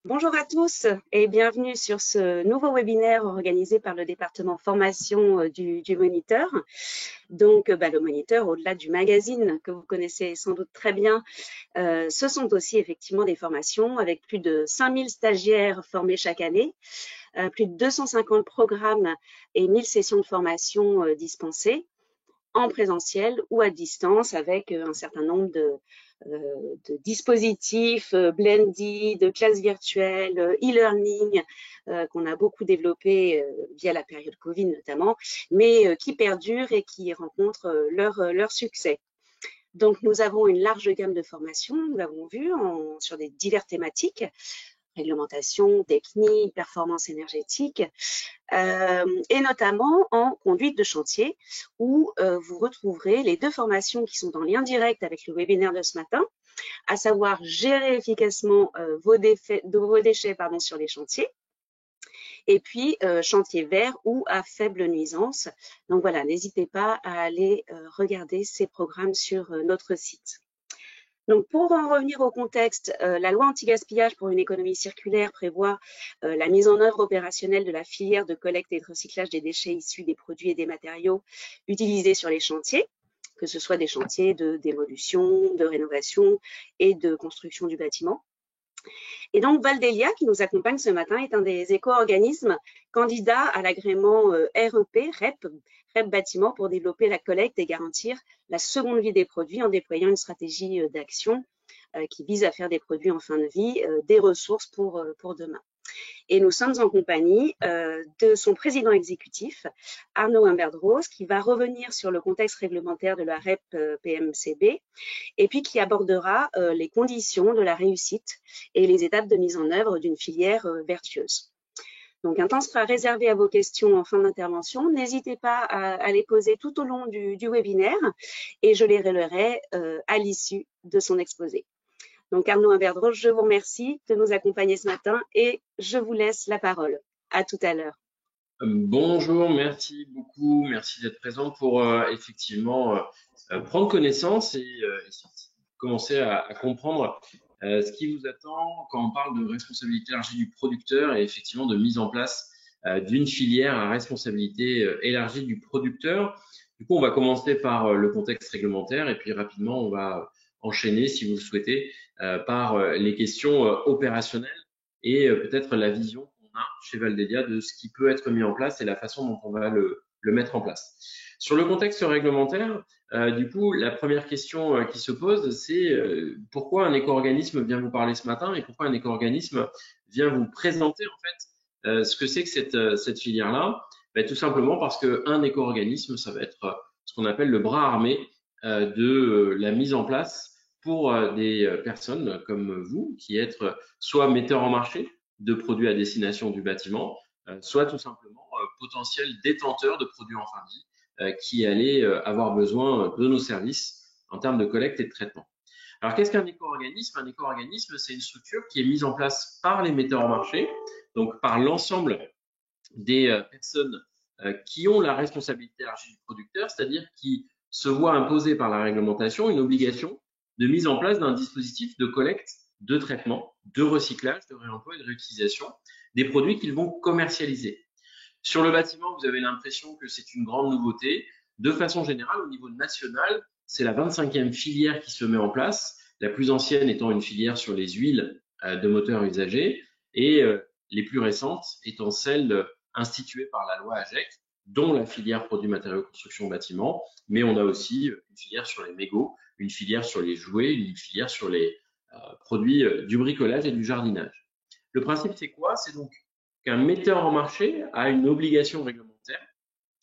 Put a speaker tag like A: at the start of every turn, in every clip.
A: Bonjour à tous et bienvenue sur ce nouveau webinaire organisé par le département formation du Moniteur. Donc, le Moniteur, au-delà du magazine que vous connaissez sans doute très bien, ce sont aussi effectivement des formations avec plus de 5000 stagiaires formés chaque année, plus de 250 programmes et 1000 sessions de formation dispensées en présentiel ou à distance avec un certain nombre de dispositifs blended, de classes virtuelles, e-learning qu'on a beaucoup développé via la période Covid notamment, mais qui perdurent et qui rencontrent leur succès. Donc, nous avons une large gamme de formations, nous l'avons vu, sur des diverses thématiques, réglementation, technique, performance énergétique, et notamment en conduite de chantier, où vous retrouverez les deux formations qui sont en lien direct avec le webinaire de ce matin, à savoir gérer efficacement vos déchets sur les chantiers, et puis chantier vert ou à faible nuisance. Donc voilà, n'hésitez pas à aller regarder ces programmes sur notre site. Donc, pour en revenir au contexte, la loi anti-gaspillage pour une économie circulaire prévoit la mise en œuvre opérationnelle de la filière de collecte et de recyclage des déchets issus des produits et des matériaux utilisés sur les chantiers, que ce soit des chantiers de démolition, de rénovation et de construction du bâtiment. Et donc, Valdelia, qui nous accompagne ce matin, est un des éco-organismes candidats à l'agrément REP Bâtiment, pour développer la collecte et garantir la seconde vie des produits en déployant une stratégie d'action qui vise à faire des produits en fin de vie des ressources pour demain. Et nous sommes en compagnie de son président exécutif, Arnaud Humbert-Rose, qui va revenir sur le contexte réglementaire de la REP PMCB et puis qui abordera les conditions de la réussite et les étapes de mise en œuvre d'une filière vertueuse. Donc, un temps sera réservé à vos questions en fin d'intervention. N'hésitez pas à les poser tout au long du webinaire et je les relayerai à l'issue de son exposé. Donc, Arnaud Humbert-Rose, je vous remercie de nous accompagner ce matin et je vous laisse la parole. À tout à l'heure.
B: Bonjour, merci beaucoup, merci d'être présent pour effectivement prendre connaissance et commencer à comprendre ce qui vous attend quand on parle de responsabilité élargie du producteur et effectivement de mise en place d'une filière à responsabilité élargie du producteur. Du coup, on va commencer par le contexte réglementaire et puis rapidement, on va enchaîner, si vous le souhaitez, par les questions opérationnelles et peut-être la vision chez Valdelia de ce qui peut être mis en place et la façon dont on va le mettre en place. Sur le contexte réglementaire, du coup, la première question qui se pose, c'est pourquoi un éco-organisme vient vous parler ce matin et pourquoi un éco-organisme vient vous présenter en fait ce que c'est que cette filière-là. Tout simplement parce qu'un éco-organisme, ça va être ce qu'on appelle le bras armé de la mise en place pour des personnes comme vous qui êtes soit metteurs en marché de produits à destination du bâtiment, soit tout simplement potentiels détenteurs de produits en fin de vie qui allaient avoir besoin de nos services en termes de collecte et de traitement. Alors, qu'est-ce qu'un éco-organisme? Un éco-organisme, c'est une structure qui est mise en place par les metteurs en marché, donc par l'ensemble des personnes qui ont la responsabilité élargie du producteur, c'est-à-dire qui se voient imposer par la réglementation une obligation de mise en place d'un dispositif de collecte, de traitement, de recyclage, de réemploi et de réutilisation des produits qu'ils vont commercialiser. Sur le bâtiment, vous avez l'impression que c'est une grande nouveauté. De façon générale, au niveau national, c'est la 25e filière qui se met en place, la plus ancienne étant une filière sur les huiles de moteurs usagés et les plus récentes étant celles instituées par la loi AGEC, dont la filière produits matériaux construction bâtiment, mais on a aussi une filière sur les mégots, une filière sur les jouets, une filière sur les produits du bricolage et du jardinage. Le principe, c'est quoi? C'est donc qu'un metteur en marché a une obligation réglementaire,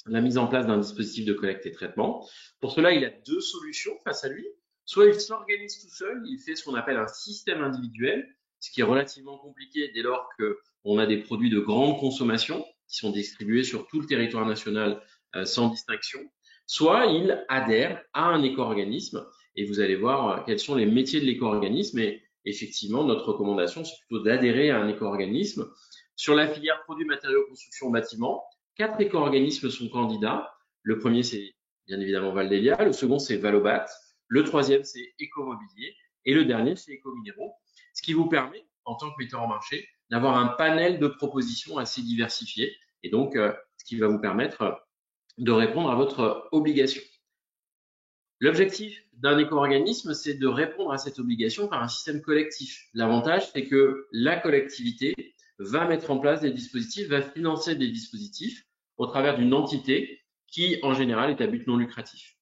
B: la mise en place d'un dispositif de collecte et traitement. Pour cela, il a deux solutions face à lui. Soit il s'organise tout seul, il fait ce qu'on appelle un système individuel, ce qui est relativement compliqué dès lors qu'on a des produits de grande consommation qui sont distribués sur tout le territoire national sans distinction. Soit il adhère à un éco-organisme et vous allez voir quels sont les métiers de l'éco-organisme. Et effectivement, notre recommandation, c'est plutôt d'adhérer à un éco-organisme. Sur la filière produits, matériaux, construction, bâtiment, 4 éco-organismes sont candidats. Le premier, c'est bien évidemment Valdelia. Le second, c'est Valobat. Le troisième, c'est Ecomobilier. Et le dernier, c'est Ecominéraux. Ce qui vous permet en tant que metteur en marché, d'avoir un panel de propositions assez diversifié et donc ce qui va vous permettre de répondre à votre obligation. L'objectif d'un éco-organisme, c'est de répondre à cette obligation par un système collectif. L'avantage, c'est que la collectivité va mettre en place des dispositifs, va financer des dispositifs au travers d'une entité qui, en général, est à but non lucratif.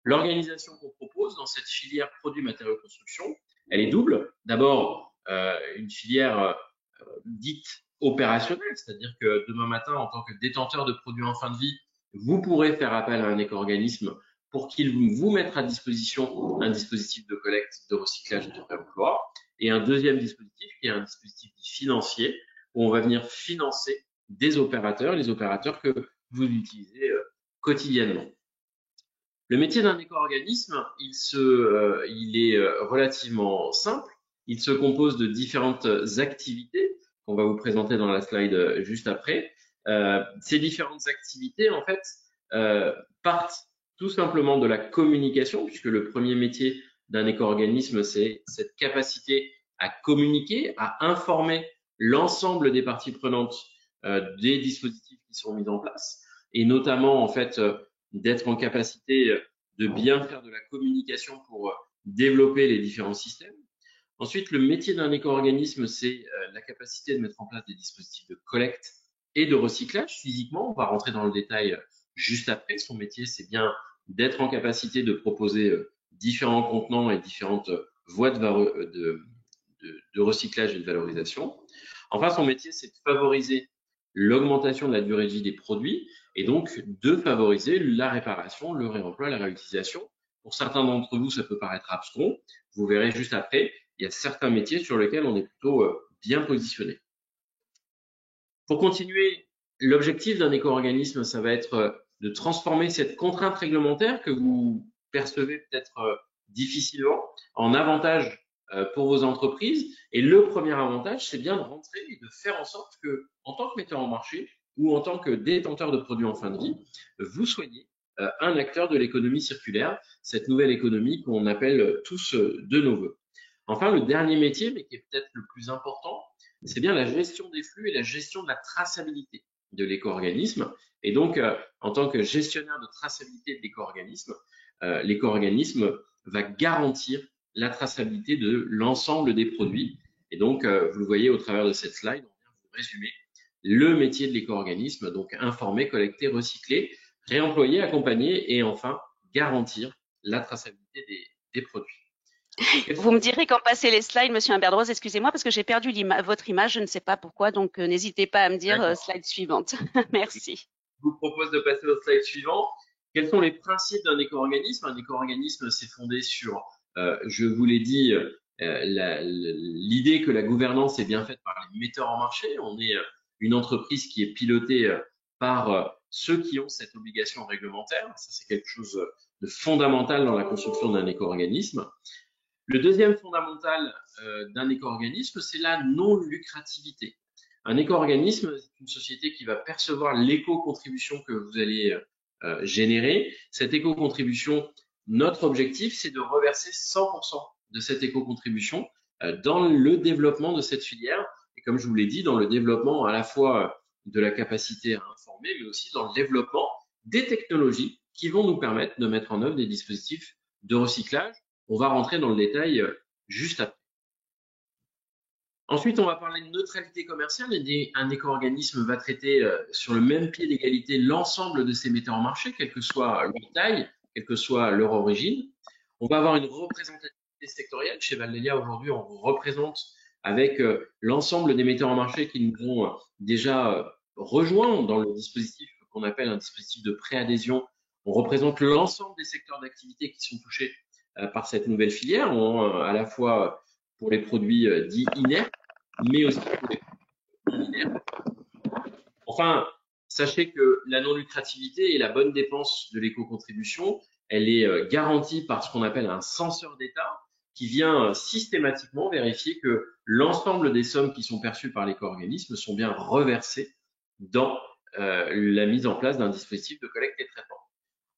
B: L'organisation qu'on propose dans cette filière produits matériaux construction, elle est double. D'abord, une filière dite opérationnelle, c'est-à-dire que demain matin, en tant que détenteur de produits en fin de vie, vous pourrez faire appel à un éco-organisme pour qu'il vous mette à disposition un dispositif de collecte, de recyclage et de réemploi, et un deuxième dispositif qui est un dispositif financier où on va venir financer des opérateurs, les opérateurs que vous utilisez quotidiennement. Le métier d'un éco-organisme, il est relativement simple. Il se compose de différentes activités qu'on va vous présenter dans la slide juste après. Ces différentes activités, en fait, partent tout simplement de la communication, puisque le premier métier d'un éco-organisme, c'est cette capacité à communiquer, à informer l'ensemble des parties prenantes des dispositifs qui sont mis en place, et notamment, en fait, d'être en capacité de bien faire de la communication pour développer les différents systèmes. Ensuite, le métier d'un éco-organisme, c'est la capacité de mettre en place des dispositifs de collecte et de recyclage physiquement. On va rentrer dans le détail juste après. Son métier, c'est bien d'être en capacité de proposer différents contenants et différentes voies de recyclage et de valorisation. Enfin, son métier, c'est de favoriser l'augmentation de la durée de vie des produits et donc de favoriser la réparation, le réemploi, la réutilisation. Pour certains d'entre vous, ça peut paraître abstrait. Vous verrez juste après, il y a certains métiers sur lesquels on est plutôt bien positionné. Pour continuer, l'objectif d'un éco-organisme, ça va être de transformer cette contrainte réglementaire que vous percevez peut-être difficilement en avantage pour vos entreprises. Et le premier avantage, c'est bien de rentrer et de faire en sorte que, en tant que metteur en marché ou en tant que détenteur de produits en fin de vie, vous soyez un acteur de l'économie circulaire, cette nouvelle économie qu'on appelle tous de nos voeux. Enfin, le dernier métier, mais qui est peut-être le plus important, c'est bien la gestion des flux et la gestion de la traçabilité de l'éco-organisme. Et donc, en tant que gestionnaire de traçabilité de l'éco-organisme va garantir la traçabilité de l'ensemble des produits. Et donc, vous le voyez au travers de cette slide, on vient vous résumer le métier de l'éco-organisme, donc informer, collecter, recycler, réemployer, accompagner et enfin garantir la traçabilité des produits.
A: Vous me direz quand passer les slides, Monsieur Imberdroz, excusez-moi parce que j'ai perdu votre image, je ne sais pas pourquoi, donc n'hésitez pas à me dire slide suivante. Merci.
B: Je vous propose de passer au slide suivant. Quels sont les principes d'un éco-organisme? Un éco-organisme, c'est fondé sur, je vous l'ai dit, l'idée que la gouvernance est bien faite par les metteurs en marché. On est une entreprise qui est pilotée par ceux qui ont cette obligation réglementaire. Ça, c'est quelque chose de fondamental dans la construction d'un éco-organisme. Le deuxième fondamental d'un éco-organisme, c'est la non-lucrativité. Un éco-organisme, c'est une société qui va percevoir l'éco-contribution que vous allez générer. Cette éco-contribution, notre objectif, c'est de reverser 100% de cette éco-contribution dans le développement de cette filière. Et comme je vous l'ai dit, dans le développement à la fois de la capacité à informer, mais aussi dans le développement des technologies qui vont nous permettre de mettre en œuvre des dispositifs de recyclage. On va rentrer dans le détail juste après. Ensuite, on va parler de neutralité commerciale. Un éco-organisme va traiter sur le même pied d'égalité l'ensemble de ses metteurs en marché, quelle que soit leur taille, quelle que soit leur origine. On va avoir une représentativité sectorielle. Chez Valdelia, aujourd'hui, on représente avec l'ensemble des metteurs en marché qui nous ont déjà rejoints dans le dispositif qu'on appelle un dispositif de préadhésion. On représente l'ensemble des secteurs d'activité qui sont touchés par cette nouvelle filière, à la fois pour les produits dits inertes, mais aussi pour les produits inertes. Enfin, sachez que la non-lucrativité et la bonne dépense de l'éco-contribution, elle est garantie par ce qu'on appelle un censeur d'État qui vient systématiquement vérifier que l'ensemble des sommes qui sont perçues par l'éco-organisme sont bien reversées dans la mise en place d'un dispositif de collecte et de traitement.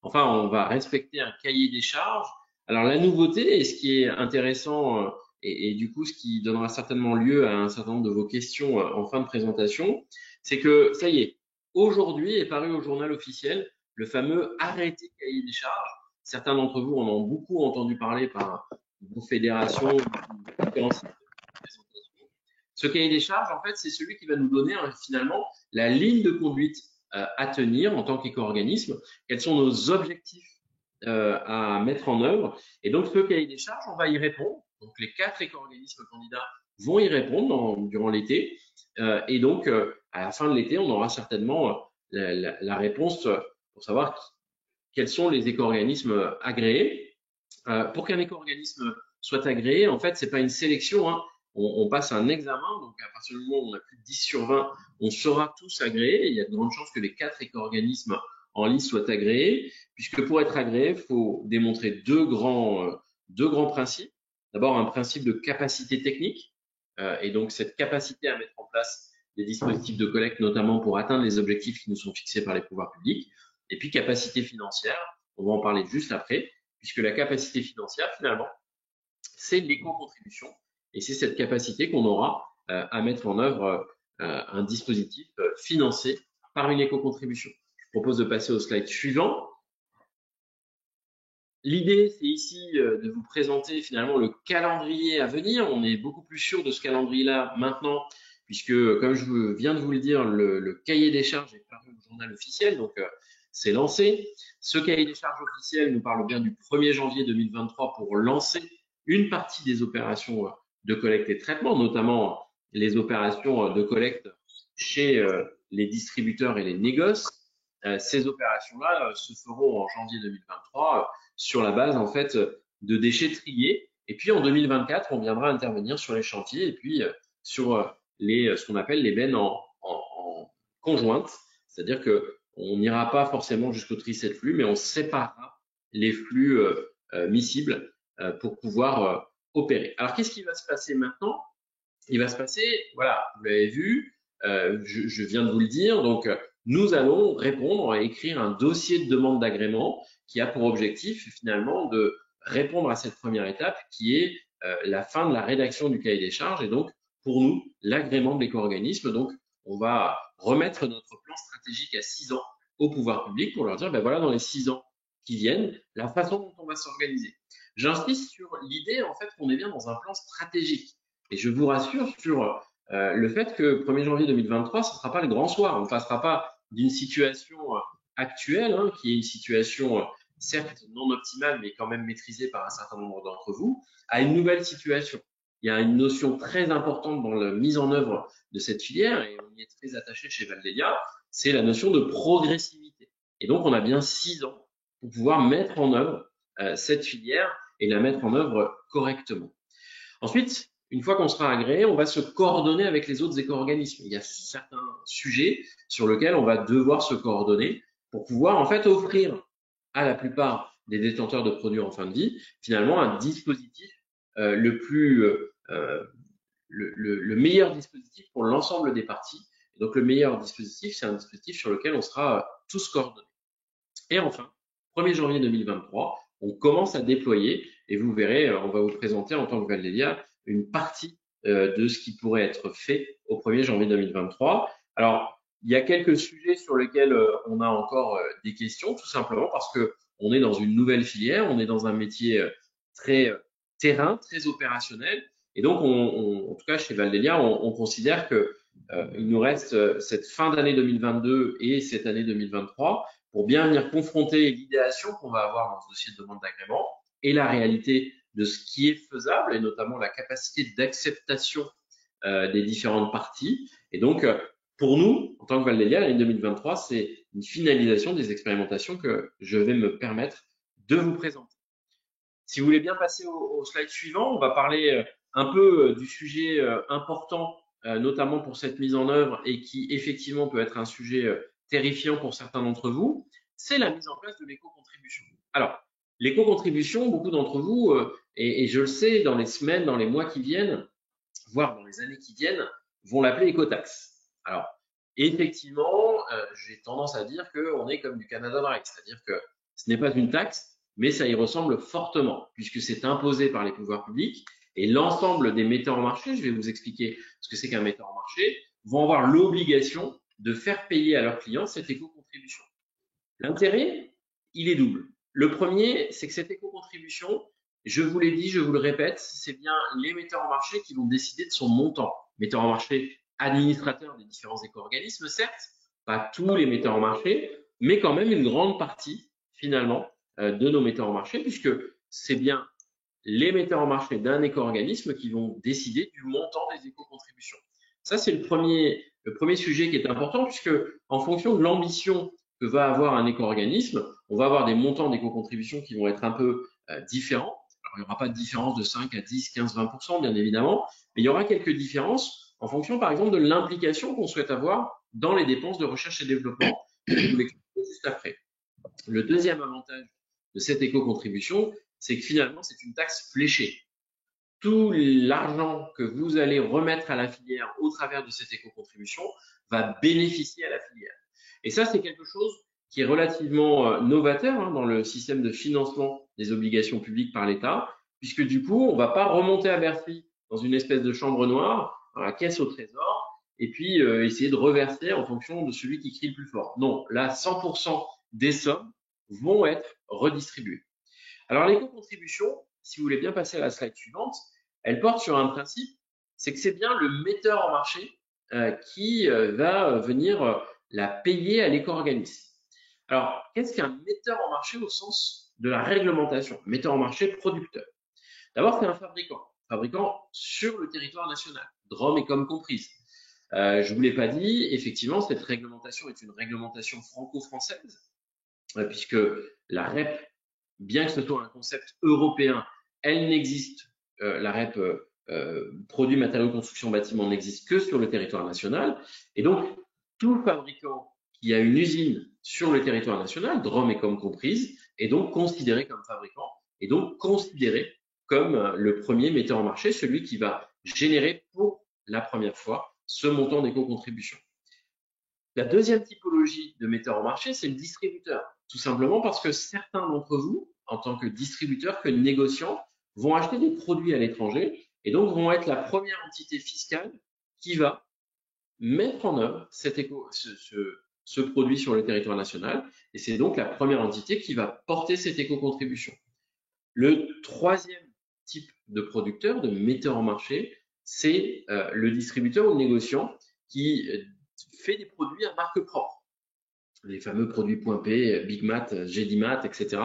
B: Enfin, on va respecter un cahier des charges. Alors, la nouveauté, et ce qui est intéressant et du coup, ce qui donnera certainement lieu à un certain nombre de vos questions en fin de présentation, c'est que ça y est, aujourd'hui est paru au journal officiel le fameux arrêté cahier des charges. Certains d'entre vous en ont beaucoup entendu parler par vos fédérations, différents sites de présentation. Ce cahier des charges, en fait, c'est celui qui va nous donner finalement la ligne de conduite à tenir en tant qu'éco-organisme, quels sont nos objectifs à mettre en œuvre. Et donc, ce cahier des charges, on va y répondre. Donc, les 4 éco-organismes candidats vont y répondre durant l'été. Et donc, à la fin de l'été, on aura certainement la réponse pour savoir quels sont les éco-organismes agréés. Pour qu'un éco-organisme soit agréé, en fait, c'est pas une sélection, hein. On passe un examen, donc à partir du moment où on a plus de 10 sur 20, on sera tous agréés. Il y a de grandes chances que les 4 éco-organismes en lice soient agréés, puisque pour être agréé, il faut démontrer deux grands principes. D'abord, un principe de capacité technique, et donc cette capacité à mettre en place des dispositifs de collecte, notamment pour atteindre les objectifs qui nous sont fixés par les pouvoirs publics. Et puis capacité financière, on va en parler juste après, puisque la capacité financière, finalement, c'est l'éco-contribution. Et c'est cette capacité qu'on aura à mettre en œuvre un dispositif financé par une éco-contribution. Je propose de passer au slide suivant. L'idée, c'est ici de vous présenter finalement le calendrier à venir. On est beaucoup plus sûr de ce calendrier-là maintenant, puisque, comme je viens de vous le dire, le cahier des charges est paru au journal officiel, donc c'est lancé. Ce cahier des charges officiel nous parle bien du 1er janvier 2023 pour lancer une partie des opérations de collecte et de traitement, notamment les opérations de collecte chez les distributeurs et les négoces. Ces opérations-là se feront en janvier 2023 sur la base en fait de déchets triés. Et puis en 2024, on viendra intervenir sur les chantiers et puis sur ce qu'on appelle les bennes en conjointe, c'est-à-dire que on n'ira pas forcément jusqu'au tri 7 flux, mais on séparera les flux miscibles pour pouvoir opérer. Alors qu'est-ce qui va se passer maintenant? Il va se passer, voilà, vous l'avez vu, je viens de vous le dire, donc nous allons répondre et écrire un dossier de demande d'agrément qui a pour objectif finalement de répondre à cette première étape qui est la fin de la rédaction du cahier des charges et donc pour nous l'agrément de l'éco-organisme. Donc on va remettre notre plan stratégique à 6 ans au pouvoir public pour leur dire ben voilà dans les 6 ans qui viennent la façon dont on va s'organiser. J'insiste sur l'idée en fait qu'on est bien dans un plan stratégique et je vous rassure sur le fait que 1er janvier 2023, ce ne sera pas le grand soir. On ne passera pas d'une situation actuelle, hein, qui est une situation certes non optimale, mais quand même maîtrisée par un certain nombre d'entre vous, à une nouvelle situation. Il y a une notion très importante dans la mise en œuvre de cette filière, et on y est très attaché chez Valdelia, c'est la notion de progressivité. Et donc, on a bien 6 ans pour pouvoir mettre en œuvre cette filière et la mettre en œuvre correctement. Ensuite, une fois qu'on sera agréé, on va se coordonner avec les autres éco-organismes. Il y a certains sujets sur lesquels on va devoir se coordonner pour pouvoir en fait offrir à la plupart des détenteurs de produits en fin de vie finalement un dispositif le meilleur dispositif pour l'ensemble des parties. Et donc le meilleur dispositif, c'est un dispositif sur lequel on sera tous coordonnés. Et enfin, 1er janvier 2023, on commence à déployer et vous verrez, on va vous présenter en tant que Valdelia une partie de ce qui pourrait être fait au 1er janvier 2023. Alors, il y a quelques sujets sur lesquels on a encore des questions, tout simplement parce que on est dans une nouvelle filière, on est dans un métier très terrain, très opérationnel. Et donc, en tout cas, chez Valdelia, on considère que il nous reste cette fin d'année 2022 et cette année 2023 pour bien venir confronter l'idéation qu'on va avoir dans ce dossier de demande d'agrément et la réalité de ce qui est faisable et notamment la capacité d'acceptation des différentes parties. Et donc, pour nous, en tant que Valdelia, l'année 2023, c'est une finalisation des expérimentations que je vais me permettre de vous présenter. Si vous voulez bien passer au slide suivant, on va parler un peu du sujet important, notamment pour cette mise en œuvre et qui effectivement peut être un sujet terrifiant pour certains d'entre vous, c'est la mise en place de l'éco-contribution. Alors, l'éco-contribution, beaucoup d'entre vous, et je le sais, dans les semaines, dans les mois qui viennent, voire dans les années qui viennent, vont l'appeler écotaxe. Alors, effectivement, j'ai tendance à dire qu'on est comme du Canada Dry, c'est-à-dire que ce n'est pas une taxe, mais ça y ressemble fortement, puisque c'est imposé par les pouvoirs publics Et l'ensemble des metteurs en marché, je vais vous expliquer ce que c'est qu'un metteur en marché, vont avoir l'obligation de faire payer à leurs clients cette éco-contribution. L'intérêt, il est double. Le premier, c'est que cette éco-contribution, je vous l'ai dit, je vous le répète, c'est bien les metteurs en marché qui vont décider de son montant. Metteurs en marché, administrateurs des différents éco-organismes, certes, pas tous les metteurs en marché, mais quand même une grande partie, finalement, de nos metteurs en marché, puisque c'est bien les metteurs en marché d'un éco-organisme qui vont décider du montant des éco-contributions. Ça, c'est le premier sujet qui est important, puisque en fonction de l'ambition que va avoir un éco-organisme, on va avoir des montants d'éco-contributions qui vont être un peu différents. Alors, il n'y aura pas de différence de 5 à 10, 15, 20%, bien évidemment, mais il y aura quelques différences en fonction, par exemple, de l'implication qu'on souhaite avoir dans les dépenses de recherche et développement. Je vais vous l'expliquer juste après. Le deuxième avantage de cette éco-contribution, c'est que finalement, c'est une taxe fléchée. Tout l'argent que vous allez remettre à la filière au travers de cette éco-contribution va bénéficier à la filière. Et ça, c'est quelque chose qui est relativement novateur dans le système de financement des obligations publiques par l'État, puisque du coup, on ne va pas remonter à Bercy dans une espèce de chambre noire, dans la caisse au trésor, et puis essayer de reverser en fonction de celui qui crie le plus fort. Non, là, 100% des sommes vont être redistribuées. Alors, l'éco-contribution, si vous voulez bien passer à la slide suivante, elle porte sur un principe, c'est que c'est bien le metteur en marché qui va venir la payer à l'éco-organisme. Alors, qu'est-ce qu'un metteur en marché au sens de la réglementation? Metteur en marché producteur. D'abord, c'est un fabricant sur le territoire national, Drôme et Com comprise. Je ne vous l'ai pas dit, effectivement, cette réglementation est une réglementation franco-française, puisque la REP, bien que ce soit un concept européen, elle n'existe, la REP produits, matériaux, construction, bâtiment n'existe que sur le territoire national. Et donc, tout fabricant qui a une usine sur le territoire national, Drôme et Com comprise, est donc considéré comme fabricant et donc considéré comme le premier metteur en marché, celui qui va générer pour la première fois ce montant d'éco-contribution. La deuxième typologie de metteur en marché, c'est le distributeur. Tout simplement parce que certains d'entre vous, en tant que distributeurs, que négociants, vont acheter des produits à l'étranger et donc vont être la première entité fiscale qui va mettre en œuvre ce produit sur le territoire national. Et c'est donc la première entité qui va porter cette éco-contribution. Le troisième type de producteur, de metteur en marché, c'est le distributeur ou le négociant qui fait des produits à marque propre. Les fameux produits Point P, Big Mat, Gedimat, etc.,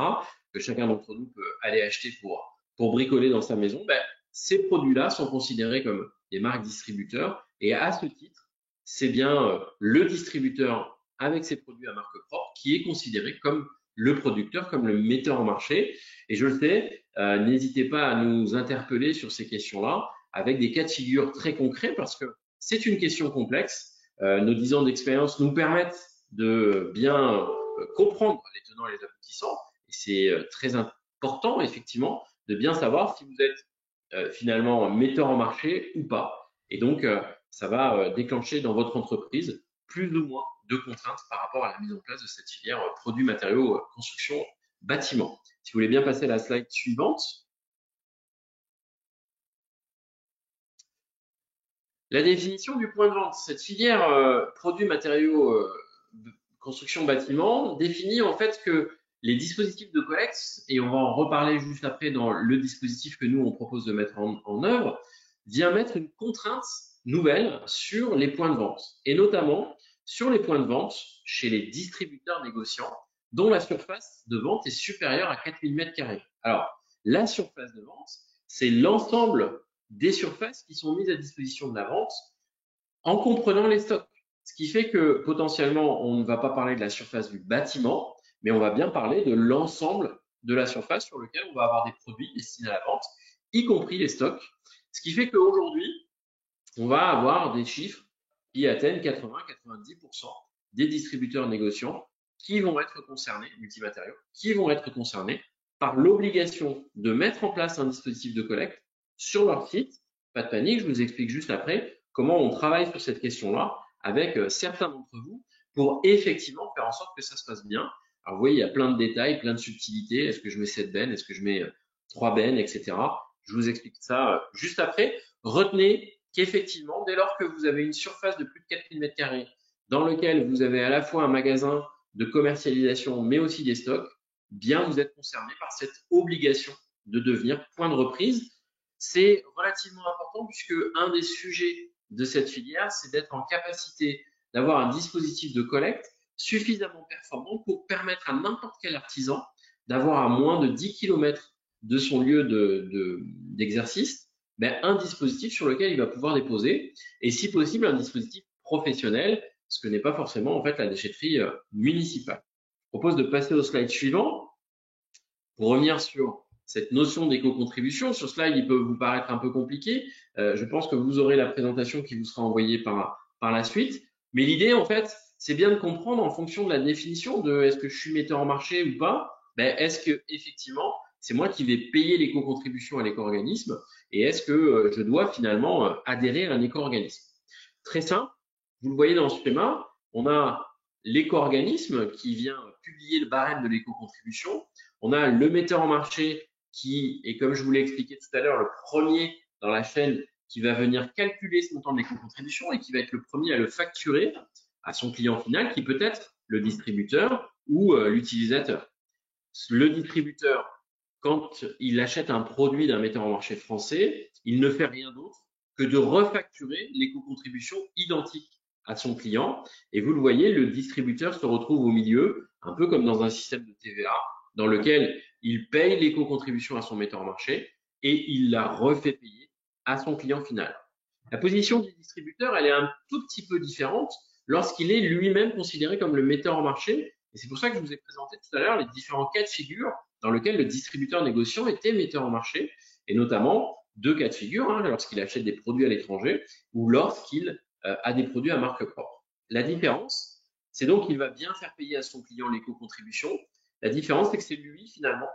B: que chacun d'entre nous peut aller acheter pour bricoler dans sa maison. Ces produits-là sont considérés comme des marques distributeurs et à ce titre, c'est bien le distributeur avec ses produits à marque propre qui est considéré comme le producteur, comme le metteur en marché. Et je le sais, n'hésitez pas à nous interpeller sur ces questions-là avec des cas de figure très concrets parce que c'est une question complexe. Nos 10 ans d'expérience nous permettent de bien comprendre les tenants et les aboutissants. Et c'est très important, effectivement, de bien savoir si vous êtes finalement metteur en marché ou pas. Et donc, ça va déclencher dans votre entreprise plus ou moins de contraintes par rapport à la mise en place de cette filière produits, matériaux, construction, bâtiment. Si vous voulez bien passer à la slide suivante. La définition du point de vente. Cette filière produits, matériaux, construction, bâtiment définit en fait que les dispositifs de collecte, et on va en reparler juste après dans le dispositif que nous on propose de mettre en œuvre, vient mettre une contrainte nouvelle sur les points de vente, et notamment sur les points de vente chez les distributeurs négociants dont la surface de vente est supérieure à 4000 m². Alors, la surface de vente, c'est l'ensemble des surfaces qui sont mises à disposition de la vente en comprenant les stocks. Ce qui fait que potentiellement, on ne va pas parler de la surface du bâtiment, mais on va bien parler de l'ensemble de la surface sur lequel on va avoir des produits destinés à la vente, y compris les stocks. Ce qui fait qu'aujourd'hui, on va avoir des chiffres qui atteignent 80-90% des distributeurs négociants qui vont être concernés, multimatériaux, qui vont être concernés par l'obligation de mettre en place un dispositif de collecte sur leur site. Pas de panique, je vous explique juste après comment on travaille sur cette question-là avec certains d'entre vous pour effectivement faire en sorte que ça se passe bien. Alors vous voyez, il y a plein de détails, plein de subtilités. Est-ce que je mets 7 bennes? Est-ce que je mets 3 bennes, etc. Je vous explique ça juste après. Retenez qu'effectivement, dès lors que vous avez une surface de plus de 4000 m² dans lequel vous avez à la fois un magasin de commercialisation, mais aussi des stocks, bien vous êtes concerné par cette obligation de devenir point de reprise. C'est relativement important puisque un des sujets de cette filière, c'est d'être en capacité d'avoir un dispositif de collecte suffisamment performant pour permettre à n'importe quel artisan d'avoir à moins de 10 km de son lieu d'exercice un dispositif sur lequel il va pouvoir déposer et si possible un dispositif professionnel, ce que n'est pas forcément en fait la déchetterie municipale. Je propose de passer au slide suivant pour revenir sur cette notion d'éco-contribution. Sur ce slide, il peut vous paraître un peu compliqué. Je pense que vous aurez la présentation qui vous sera envoyée par la suite. Mais l'idée, en fait, c'est bien de comprendre en fonction de la définition de est-ce que je suis metteur en marché ou pas, est-ce que effectivement, c'est moi qui vais payer l'éco-contribution à l'éco-organisme et est-ce que je dois finalement adhérer à un éco-organisme. Très simple, vous le voyez dans ce schéma, on a l'éco-organisme qui vient publier le barème de l'éco-contribution. On a le metteur en marché qui est, comme je vous l'ai expliqué tout à l'heure, le premier dans la chaîne qui va venir calculer ce montant de l'éco-contribution et qui va être le premier à le facturer à son client final, qui peut être le distributeur ou l'utilisateur. Le distributeur, quand il achète un produit d'un metteur en marché français, il ne fait rien d'autre que de refacturer l'éco-contribution identique à son client. Et vous le voyez, le distributeur se retrouve au milieu, un peu comme dans un système de TVA, dans lequel il paye l'éco-contribution à son metteur en marché et il la refait payer à son client final. La position du distributeur, elle est un tout petit peu différente lorsqu'il est lui-même considéré comme le metteur en marché. Et c'est pour ça que je vous ai présenté tout à l'heure les différents cas de figure dans lesquels le distributeur négociant était metteur en marché, et notamment deux cas de figure, lorsqu'il achète des produits à l'étranger ou lorsqu'il a des produits à marque propre. La différence, c'est donc qu'il va bien faire payer à son client l'éco-contribution. La différence, c'est que c'est lui, finalement,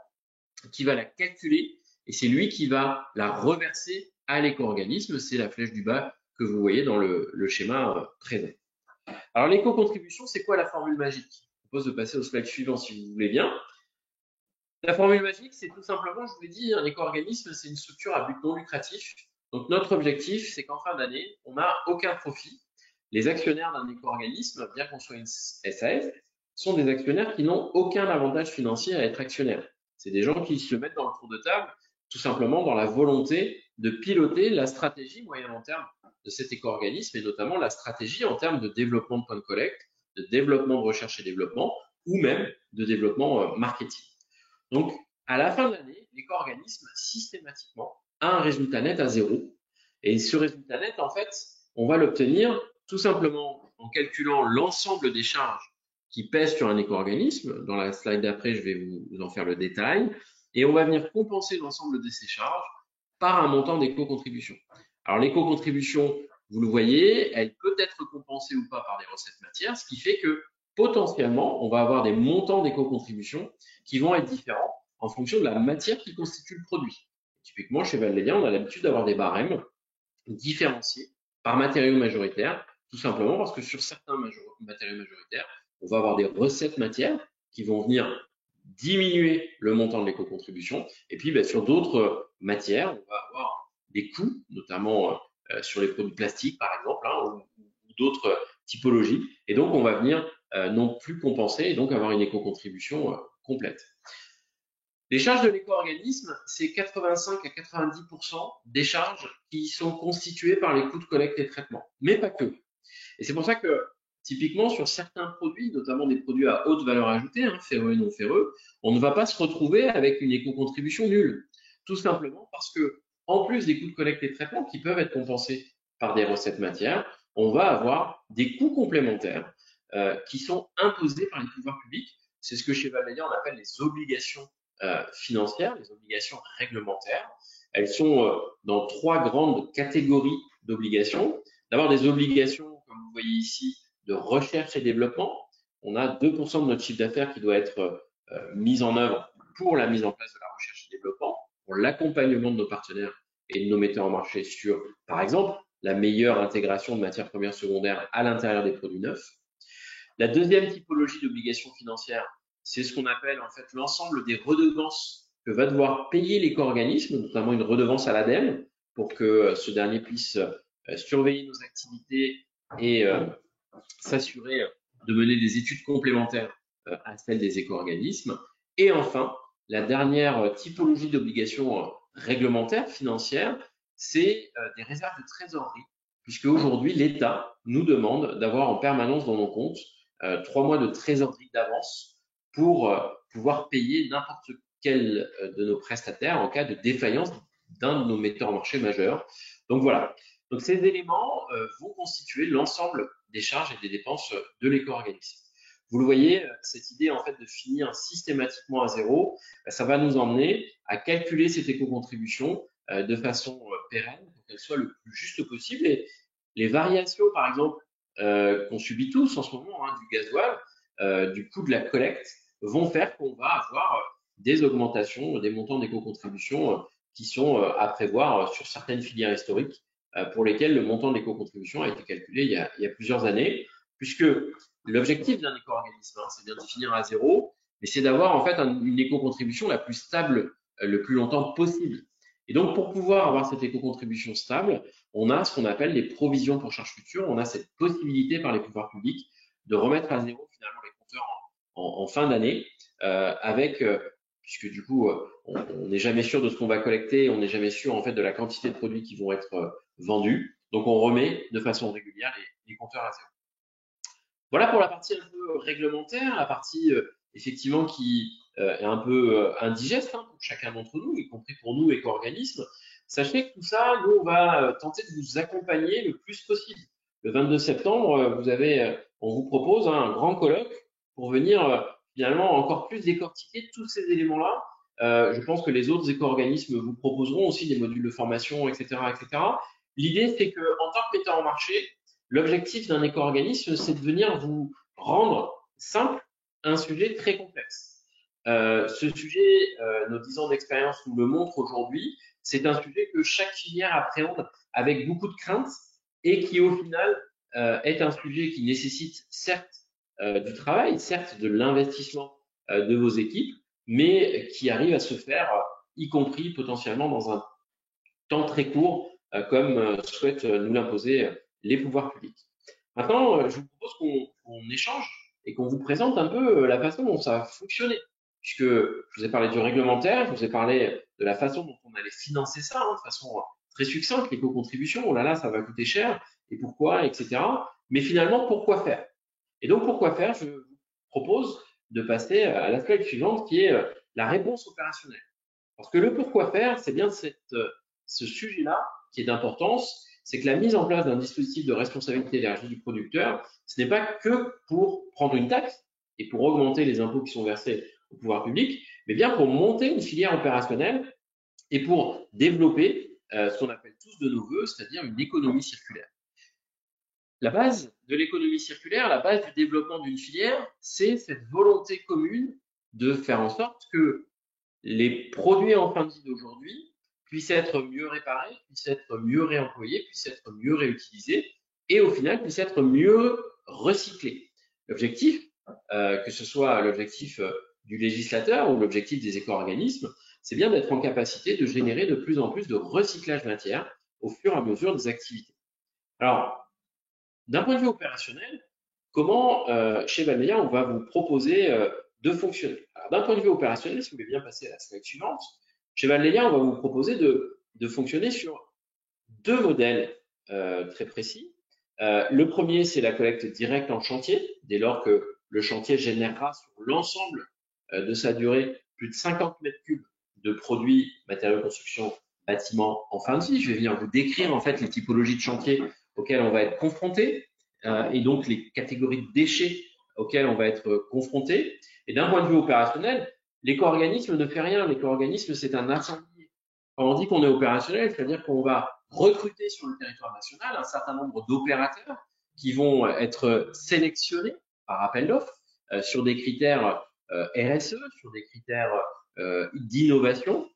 B: qui va la calculer et c'est lui qui va la reverser à l'éco-organisme. C'est la flèche du bas que vous voyez dans le schéma présent. Alors, l'éco-contribution, c'est quoi la formule magique? Je propose de passer au slide suivant si vous voulez bien. La formule magique, c'est tout simplement, je vous l'ai dit, un éco-organisme, c'est une structure à but non lucratif. Donc, notre objectif, c'est qu'en fin d'année, on n'a aucun profit. Les actionnaires d'un éco-organisme, bien qu'on soit une SAS, sont des actionnaires qui n'ont aucun avantage financier à être actionnaires. C'est des gens qui se mettent dans le tour de table, tout simplement dans la volonté de piloter la stratégie moyen-long terme de cet éco-organisme et notamment la stratégie en termes de développement de points de collecte, de développement de recherche et développement ou même de développement marketing. Donc, à la fin de l'année, l'éco-organisme, systématiquement, a un résultat net à 0. Et ce résultat net, en fait, on va l'obtenir tout simplement en calculant l'ensemble des charges qui pèsent sur un éco-organisme. Dans la slide d'après, je vais vous en faire le détail. Et on va venir compenser l'ensemble de ces charges par un montant d'éco-contribution. Alors, l'éco-contribution, vous le voyez, elle peut être compensée ou pas par des recettes matières, ce qui fait que potentiellement, on va avoir des montants d'éco-contribution qui vont être différents en fonction de la matière qui constitue le produit. Typiquement, chez Vallélia, on a l'habitude d'avoir des barèmes différenciés par matériaux majoritaires, tout simplement parce que sur certains matériaux majoritaires, on va avoir des recettes matières qui vont venir diminuer le montant de l'éco-contribution. Et puis, sur d'autres matières, on va avoir des coûts, notamment sur les produits plastiques, par exemple, ou d'autres typologies. Et donc, on va venir non plus compenser et donc avoir une éco-contribution complète. Les charges de l'éco-organisme, c'est 85 à 90% des charges qui sont constituées par les coûts de collecte et traitement, mais pas que. Et c'est pour ça que, typiquement, sur certains produits, notamment des produits à haute valeur ajoutée, ferreux et non ferreux, on ne va pas se retrouver avec une éco-contribution nulle. Tout simplement parce que, en plus des coûts de collecte et traitement qui peuvent être compensés par des recettes matières, on va avoir des coûts complémentaires qui sont imposés par les pouvoirs publics. C'est ce que chez Vallélia, on appelle les obligations financières, les obligations réglementaires. Elles sont dans trois grandes catégories d'obligations. D'abord, des obligations, comme vous voyez ici, de recherche et développement. On a 2% de notre chiffre d'affaires qui doit être mis en œuvre pour la mise en place de la recherche et développement, pour l'accompagnement de nos partenaires et de nos metteurs en marché sur, par exemple, la meilleure intégration de matières premières secondaires à l'intérieur des produits neufs. La deuxième typologie d'obligations financières, c'est ce qu'on appelle en fait l'ensemble des redevances que va devoir payer l'éco-organisme, notamment une redevance à l'ADEME, pour que ce dernier puisse surveiller nos activités et s'assurer de mener des études complémentaires à celles des éco-organismes. Et enfin, la dernière typologie d'obligation réglementaire financière, c'est des réserves de trésorerie, puisque aujourd'hui, l'État nous demande d'avoir en permanence dans nos comptes 3 mois de trésorerie d'avance pour pouvoir payer n'importe quel de nos prestataires en cas de défaillance d'un de nos metteurs en marché majeurs. Donc voilà. Donc ces éléments vont constituer l'ensemble des charges et des dépenses de l'éco-organisme. Vous le voyez, cette idée en fait de finir systématiquement à zéro, ça va nous emmener à calculer cette éco-contribution de façon pérenne pour qu'elle soit le plus juste possible. Et les variations, par exemple, qu'on subit tous en ce moment, hein, du gasoil, du coût de la collecte, vont faire qu'on va avoir des augmentations des montants d'éco-contribution qui sont à prévoir sur certaines filières historiques pour lesquelles le montant de l'éco-contribution a été calculé il y a plusieurs années, puisque l'objectif d'un éco-organisme, hein, c'est bien de finir à zéro, mais c'est d'avoir en fait une éco-contribution la plus stable le plus longtemps possible. Et donc, pour pouvoir avoir cette éco-contribution stable, on a ce qu'on appelle les provisions pour charges futures. On a cette possibilité par les pouvoirs publics de remettre à zéro finalement les compteurs en fin d'année, puisque du coup, on n'est jamais sûr de ce qu'on va collecter, on n'est jamais sûr en fait de la quantité de produits qui vont être vendus. Donc, on remet de façon régulière les compteurs à zéro. Voilà pour la partie un peu réglementaire, la partie effectivement qui est un peu indigeste hein, pour chacun d'entre nous, y compris pour nous, éco-organismes. Sachez que tout ça, nous, on va tenter de vous accompagner le plus possible. Le 22 septembre, on vous propose hein, un grand colloque pour venir finalement encore plus décortiquer tous ces éléments-là. Je pense que les autres éco-organismes vous proposeront aussi des modules de formation, etc., etc. L'idée, c'est que en tant que metteur en marché, l'objectif d'un éco-organisme, c'est de venir vous rendre simple un sujet très complexe. Ce sujet, nos 10 ans d'expérience nous le montrent aujourd'hui, c'est un sujet que chaque filière appréhende avec beaucoup de crainte et qui au final est un sujet qui nécessite certes du travail, certes de l'investissement de vos équipes, mais qui arrive à se faire, y compris potentiellement dans un temps très court, comme souhaitent nous l'imposer les pouvoirs publics. Maintenant, je vous propose qu'on échange et qu'on vous présente un peu la façon dont ça va fonctionner. Puisque je vous ai parlé du réglementaire, je vous ai parlé de la façon dont on allait financer ça, hein, de façon très succincte, l'éco-contribution, oh là là, ça va coûter cher, et pourquoi, etc. Mais finalement, pourquoi faire? Et donc, pourquoi faire? Je vous propose de passer à la slide suivante qui est la réponse opérationnelle. Parce que le pourquoi faire, c'est bien ce sujet-là qui est d'importance, c'est que la mise en place d'un dispositif de responsabilité élargie du producteur, ce n'est pas que pour prendre une taxe et pour augmenter les impôts qui sont versés au pouvoir public, mais bien pour monter une filière opérationnelle et pour développer ce qu'on appelle tous de nos voeux, c'est-à-dire une économie circulaire. La base de l'économie circulaire, la base du développement d'une filière, c'est cette volonté commune de faire en sorte que les produits en fin de vie d'aujourd'hui puissent être mieux réparés, puissent être mieux réemployés, puissent être mieux réutilisés et au final puissent être mieux recyclés. L'objectif, que ce soit l'objectif du législateur ou l'objectif des éco-organismes, c'est bien d'être en capacité de générer de plus en plus de recyclage matière au fur et à mesure des activités. Alors, d'un point de vue opérationnel, comment chez Valmelia on va vous proposer de fonctionner? Alors, d'un point de vue opérationnel, si vous voulez bien passer à la slide suivante, chez Valmelia on va vous proposer de fonctionner sur deux modèles très précis. Le premier, c'est la collecte directe en chantier, dès lors que le chantier générera sur l'ensemble de sa durée plus de 50 mètres cubes de produits, matériaux de construction, bâtiments en fin de vie. Je vais venir vous décrire en fait les typologies de chantier auxquelles on va être confronté et donc les catégories de déchets auxquelles on va être confronté. Et d'un point de vue opérationnel, l'éco-organisme ne fait rien. L'éco-organisme, c'est un incendier. Quand on dit qu'on est opérationnel, c'est-à-dire qu'on va recruter sur le territoire national un certain nombre d'opérateurs qui vont être sélectionnés par appel d'offres sur des critères RSE, sur des critères d'innovation.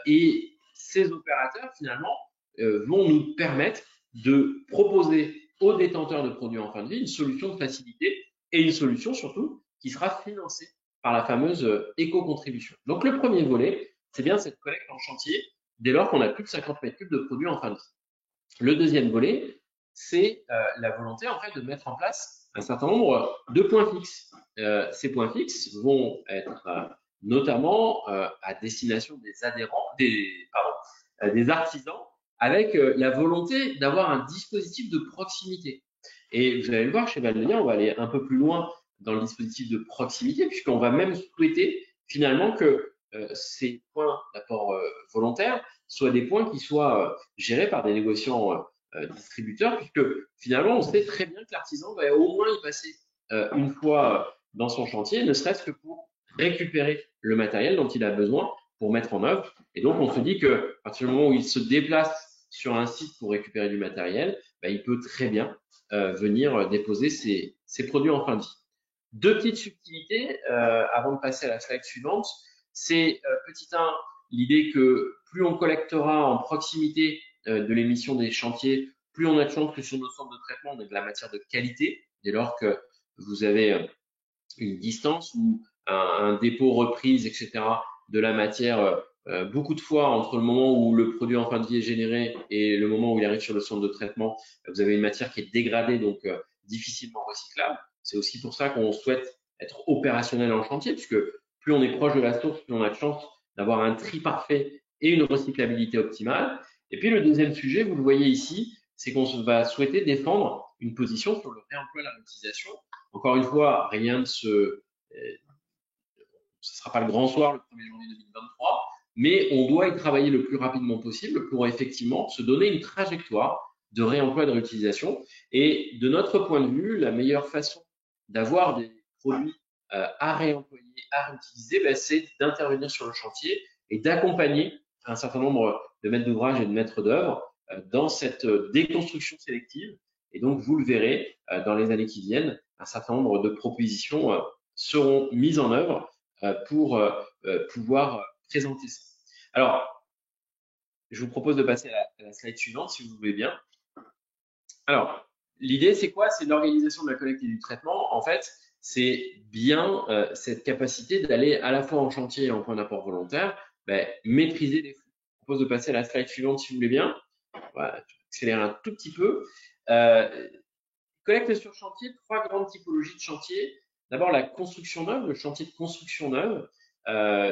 B: Et ces opérateurs, finalement, vont nous permettre de proposer aux détenteurs de produits en fin de vie une solution de facilité et une solution surtout qui sera financée par la fameuse éco-contribution. Donc le premier volet, c'est bien cette collecte en chantier dès lors qu'on a plus de 50 mètres cubes de produits en fin de vie. Le deuxième volet, c'est la volonté en fait de mettre en place un certain nombre de points fixes. Ces points fixes vont être notamment à destination des adhérents, des artisans, avec la volonté d'avoir un dispositif de proximité. Et vous allez le voir, chez Valdelia, on va aller un peu plus loin dans le dispositif de proximité, puisqu'on va même souhaiter finalement que ces points d'apport volontaire soient des points qui soient gérés par des négociants distributeurs, puisque finalement, on sait très bien que l'artisan va au moins y passer une fois dans son chantier, ne serait-ce que pour récupérer le matériel dont il a besoin pour mettre en œuvre. Et donc, on se dit que à partir du moment où il se déplace sur un site pour récupérer du matériel, il peut très bien venir déposer ses produits en fin de vie. Deux petites subtilités avant de passer à la slide suivante. C'est petit 1, l'idée que plus on collectera en proximité de l'émission des chantiers, plus on a de chances que sur nos centres de traitement, on ait de la matière de qualité, dès lors que vous avez une distance ou un dépôt reprise, etc., de la matière beaucoup de fois entre le moment où le produit en fin de vie est généré et le moment où il arrive sur le centre de traitement, vous avez une matière qui est dégradée, donc difficilement recyclable. C'est aussi pour ça qu'on souhaite être opérationnel en chantier, puisque plus on est proche de la source, plus on a de chance d'avoir un tri parfait et une recyclabilité optimale. Et puis le deuxième sujet, vous le voyez ici, c'est qu'on va souhaiter défendre une position sur le réemploi et la réutilisation. Encore une fois, rien de ce ne sera pas le grand soir le 1er janvier 2023, mais on doit y travailler le plus rapidement possible pour effectivement se donner une trajectoire de réemploi et de réutilisation. Et de notre point de vue, la meilleure façon d'avoir des produits à réemployer, à réutiliser, c'est d'intervenir sur le chantier et d'accompagner un certain nombre de maîtres d'ouvrage et de maîtres d'œuvre dans cette déconstruction sélective. Et donc, vous le verrez dans les années qui viennent, un certain nombre de propositions seront mises en œuvre pour pouvoir présenter ça. Alors, je vous propose de passer à la slide suivante, si vous voulez bien. Alors, l'idée, c'est quoi? C'est l'organisation de la collecte et du traitement. En fait, c'est bien cette capacité d'aller à la fois en chantier et en point d'apport volontaire, maîtriser les flux. Je vous propose de passer à la slide suivante, si vous voulez bien. Voilà, je vais accélérer un tout petit peu. Collecte sur chantier, trois grandes typologies de chantier. D'abord, la construction neuve, le chantier de construction neuve.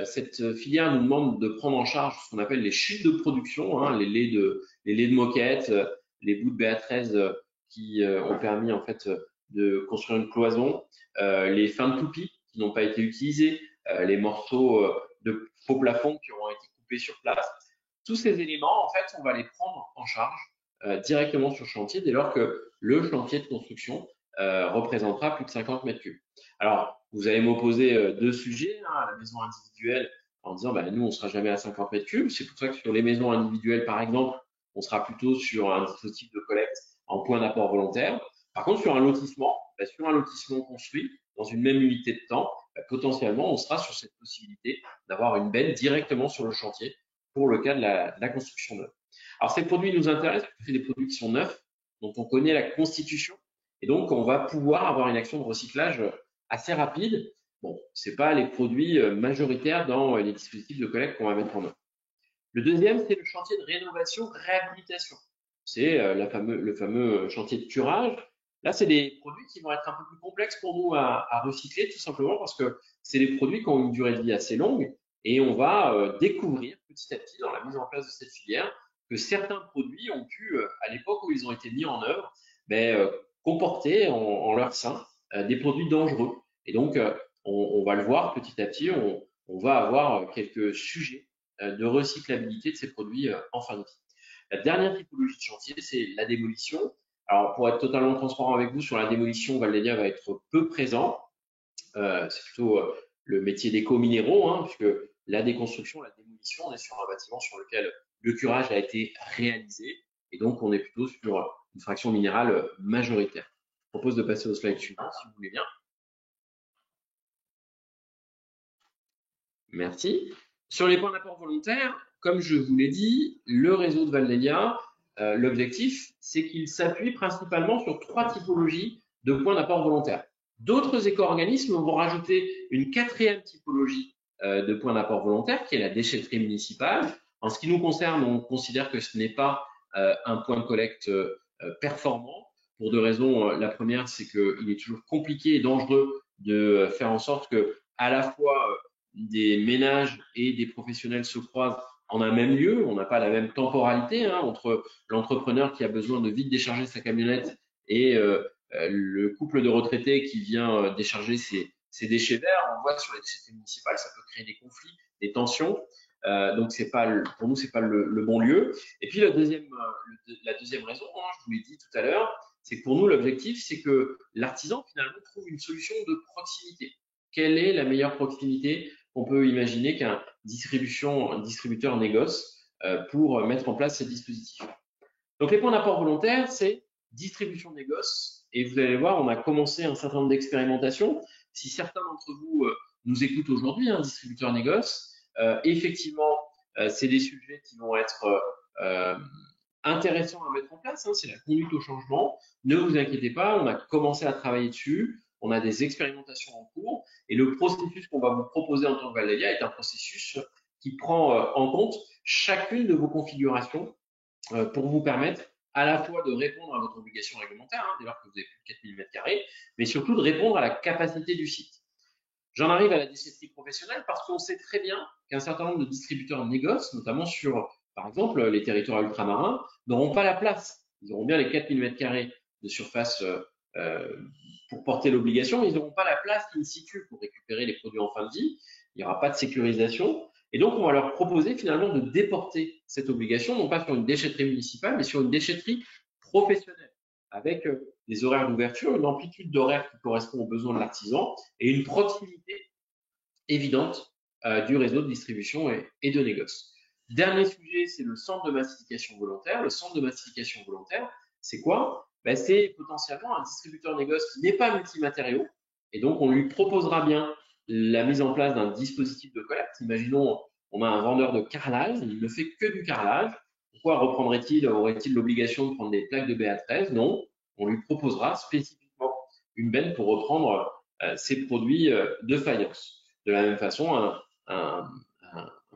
B: Cette filière nous demande de prendre en charge ce qu'on appelle les chutes de production, les laits de moquette, les bouts de BA13 qui ont permis en fait de construire une cloison, les fins de toupie qui n'ont pas été utilisés, les morceaux de faux plafond qui auront été coupés sur place. Tous ces éléments, en fait, on va les prendre en charge directement sur chantier dès lors que le chantier de construction représentera plus de 50 mètres cubes. Alors, vous allez m'opposer deux sujets, à la maison individuelle, en disant, nous, on ne sera jamais à 50 mètres cubes. C'est pour ça que sur les maisons individuelles, par exemple, on sera plutôt sur un dispositif de collecte en point d'apport volontaire. Par contre, sur un lotissement construit dans une même unité de temps, potentiellement, on sera sur cette possibilité d'avoir une benne directement sur le chantier pour le cas de la construction neuve. Alors, ces produits nous intéressent parce que c'est des produits qui sont neufs, dont on connaît la constitution, et donc on va pouvoir avoir une action de recyclage assez rapide. Bon, c'est pas les produits majoritaires dans les dispositifs de collecte qu'on va mettre en œuvre. Le deuxième, c'est le chantier de rénovation-réhabilitation. C'est le fameux chantier de curage. Là, c'est des produits qui vont être un peu plus complexes pour nous à recycler, tout simplement parce que c'est des produits qui ont une durée de vie assez longue et on va découvrir petit à petit dans la mise en place de cette filière que certains produits ont pu, à l'époque où ils ont été mis en œuvre, comporter en leur sein des produits dangereux. Et donc, on va le voir petit à petit, on va avoir quelques sujets de recyclabilité de ces produits en fin de vie. La dernière typologie de chantier, c'est la démolition. Alors, pour être totalement transparent avec vous, sur la démolition, Valdelia va être peu présent. C'est plutôt le métier d'éco-minéraux, puisque la déconstruction, la démolition, on est sur un bâtiment sur lequel le curage a été réalisé. Et donc, on est plutôt sur une fraction minérale majoritaire. Je propose de passer au slide suivant, si vous voulez bien. Merci. Sur les points d'apport volontaire, comme je vous l'ai dit, le réseau de Valdelia, l'objectif, c'est qu'il s'appuie principalement sur trois typologies de points d'apport volontaire. D'autres éco-organismes vont rajouter une quatrième typologie de points d'apport volontaire, qui est la déchetterie municipale. En ce qui nous concerne, on considère que ce n'est pas un point de collecte performant, pour deux raisons. La première, c'est qu'il est toujours compliqué et dangereux de faire en sorte que à la fois des ménages et des professionnels se croisent en un même lieu. On n'a pas la même temporalité entre l'entrepreneur qui a besoin de vite décharger sa camionnette et le couple de retraités qui vient décharger ses déchets verts. On voit sur les déchetteries municipales, ça peut créer des conflits, des tensions. Donc c'est pas pour nous, c'est pas le bon lieu. Et puis la deuxième raison, je vous l'ai dit tout à l'heure, c'est que pour nous l'objectif, c'est que l'artisan finalement trouve une solution de proximité. Quelle est la meilleure proximité qu'on peut imaginer qu'un distributeur négoce pour mettre en place ces dispositifs? Donc les points d'apport volontaire, c'est distribution négoce. Et vous allez voir, on a commencé un certain nombre d'expérimentations. Si certains d'entre vous nous écoutent aujourd'hui, distributeur négoce, effectivement, c'est des sujets qui vont être intéressants à mettre en place. C'est la conduite au changement. Ne vous inquiétez pas, on a commencé à travailler dessus. On a des expérimentations en cours. Et le processus qu'on va vous proposer en tant que Valdelia est un processus qui prend en compte chacune de vos configurations pour vous permettre à la fois de répondre à votre obligation réglementaire, dès lors que vous avez plus de 4000 m², mais surtout de répondre à la capacité du site. J'en arrive à la déchetterie professionnelle parce qu'on sait très bien qu'un certain nombre de distributeurs négocent, notamment sur, par exemple, les territoires ultramarins, n'auront pas la place. Ils auront bien les 4000 m² de surface pour porter l'obligation, mais ils n'auront pas la place in situ pour récupérer les produits en fin de vie. Il n'y aura pas de sécurisation. Et donc, on va leur proposer finalement de déporter cette obligation, non pas sur une déchetterie municipale, mais sur une déchetterie professionnelle, avec des horaires d'ouverture, une amplitude d'horaire qui correspond aux besoins de l'artisan et une proximité évidente du réseau de distribution et de négoce. Dernier sujet, c'est le centre de massification volontaire. Le centre de massification volontaire, c'est quoi? C'est potentiellement un distributeur négoce qui n'est pas multimatériaux, et donc on lui proposera bien la mise en place d'un dispositif de collecte. Imaginons, on a un vendeur de carrelage, il ne fait que du carrelage. Pourquoi aurait-il l'obligation de prendre des plaques de BA13? Non, on lui proposera spécifiquement une benne pour reprendre ses produits de faïence. De la même façon, un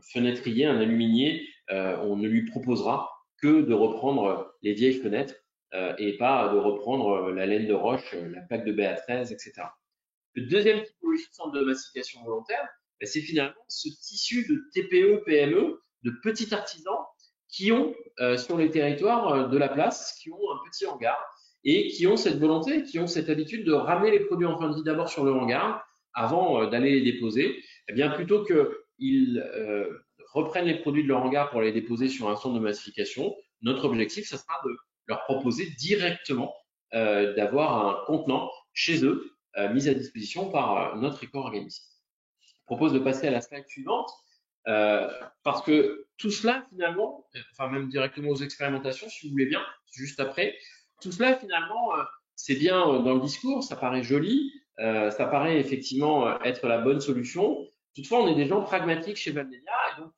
B: fenêtrier, un aluminier, on ne lui proposera que de reprendre les vieilles fenêtres et pas de reprendre la laine de roche, la plaque de BA13, etc. Le deuxième typologie de centre de massification volontaire, c'est finalement ce tissu de TPE, PME, de petits artisans qui ont sur les territoires de la place, qui ont un petit hangar et qui ont cette volonté, qui ont cette habitude de ramener les produits en fin de vie d'abord sur le hangar avant d'aller les déposer. Eh bien, plutôt qu'ils reprennent les produits de leur hangar pour les déposer sur un centre de massification, notre objectif, ce sera de leur proposer directement d'avoir un contenant chez eux mis à disposition par notre éco-organisme. Je propose de passer à la slide suivante parce que tout cela finalement, enfin même directement aux expérimentations si vous voulez bien, juste après, tout cela finalement c'est bien dans le discours, ça paraît joli, ça paraît effectivement être la bonne solution. Toutefois, on est des gens pragmatiques chez Valdelia et donc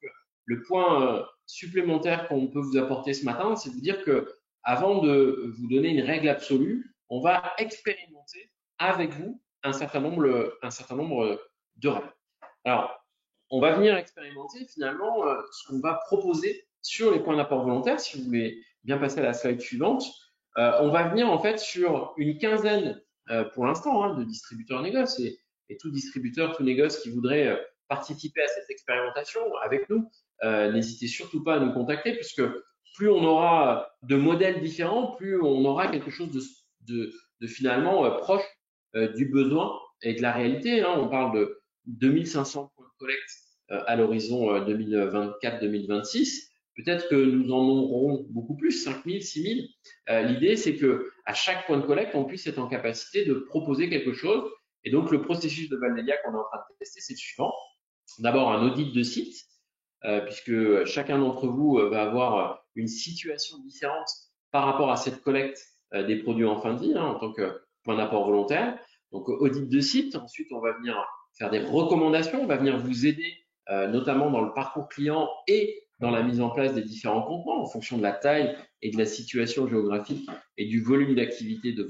B: le point supplémentaire qu'on peut vous apporter ce matin, c'est de vous dire que avant de vous donner une règle absolue, on va expérimenter avec vous un certain nombre de règles. Alors, on va venir expérimenter finalement ce qu'on va proposer sur les points d'apport volontaire. Si vous voulez bien passer à la slide suivante, on va venir en fait sur une quinzaine pour l'instant de distributeurs négoce et tout distributeur, tout négoce qui voudrait participer à cette expérimentation avec nous, n'hésitez surtout pas à nous contacter puisque plus on aura de modèles différents, plus on aura quelque chose de finalement proche du besoin et de la réalité. On parle de 2500 points de collecte à l'horizon 2024-2026. Peut-être que nous en aurons beaucoup plus, 5000, 6000. L'idée, c'est que à chaque point de collecte, on puisse être en capacité de proposer quelque chose. Et donc, le processus de Valdelia qu'on est en train de tester, c'est le suivant. D'abord, un audit de site, puisque chacun d'entre vous va avoir une situation différente par rapport à cette collecte des produits en fin de vie, en tant que point d'apport volontaire. Donc, audit de site. Ensuite, on va venir faire des recommandations. On va venir vous aider, notamment dans le parcours client et dans la mise en place des différents contenants en fonction de la taille et de la situation géographique et du volume d'activité de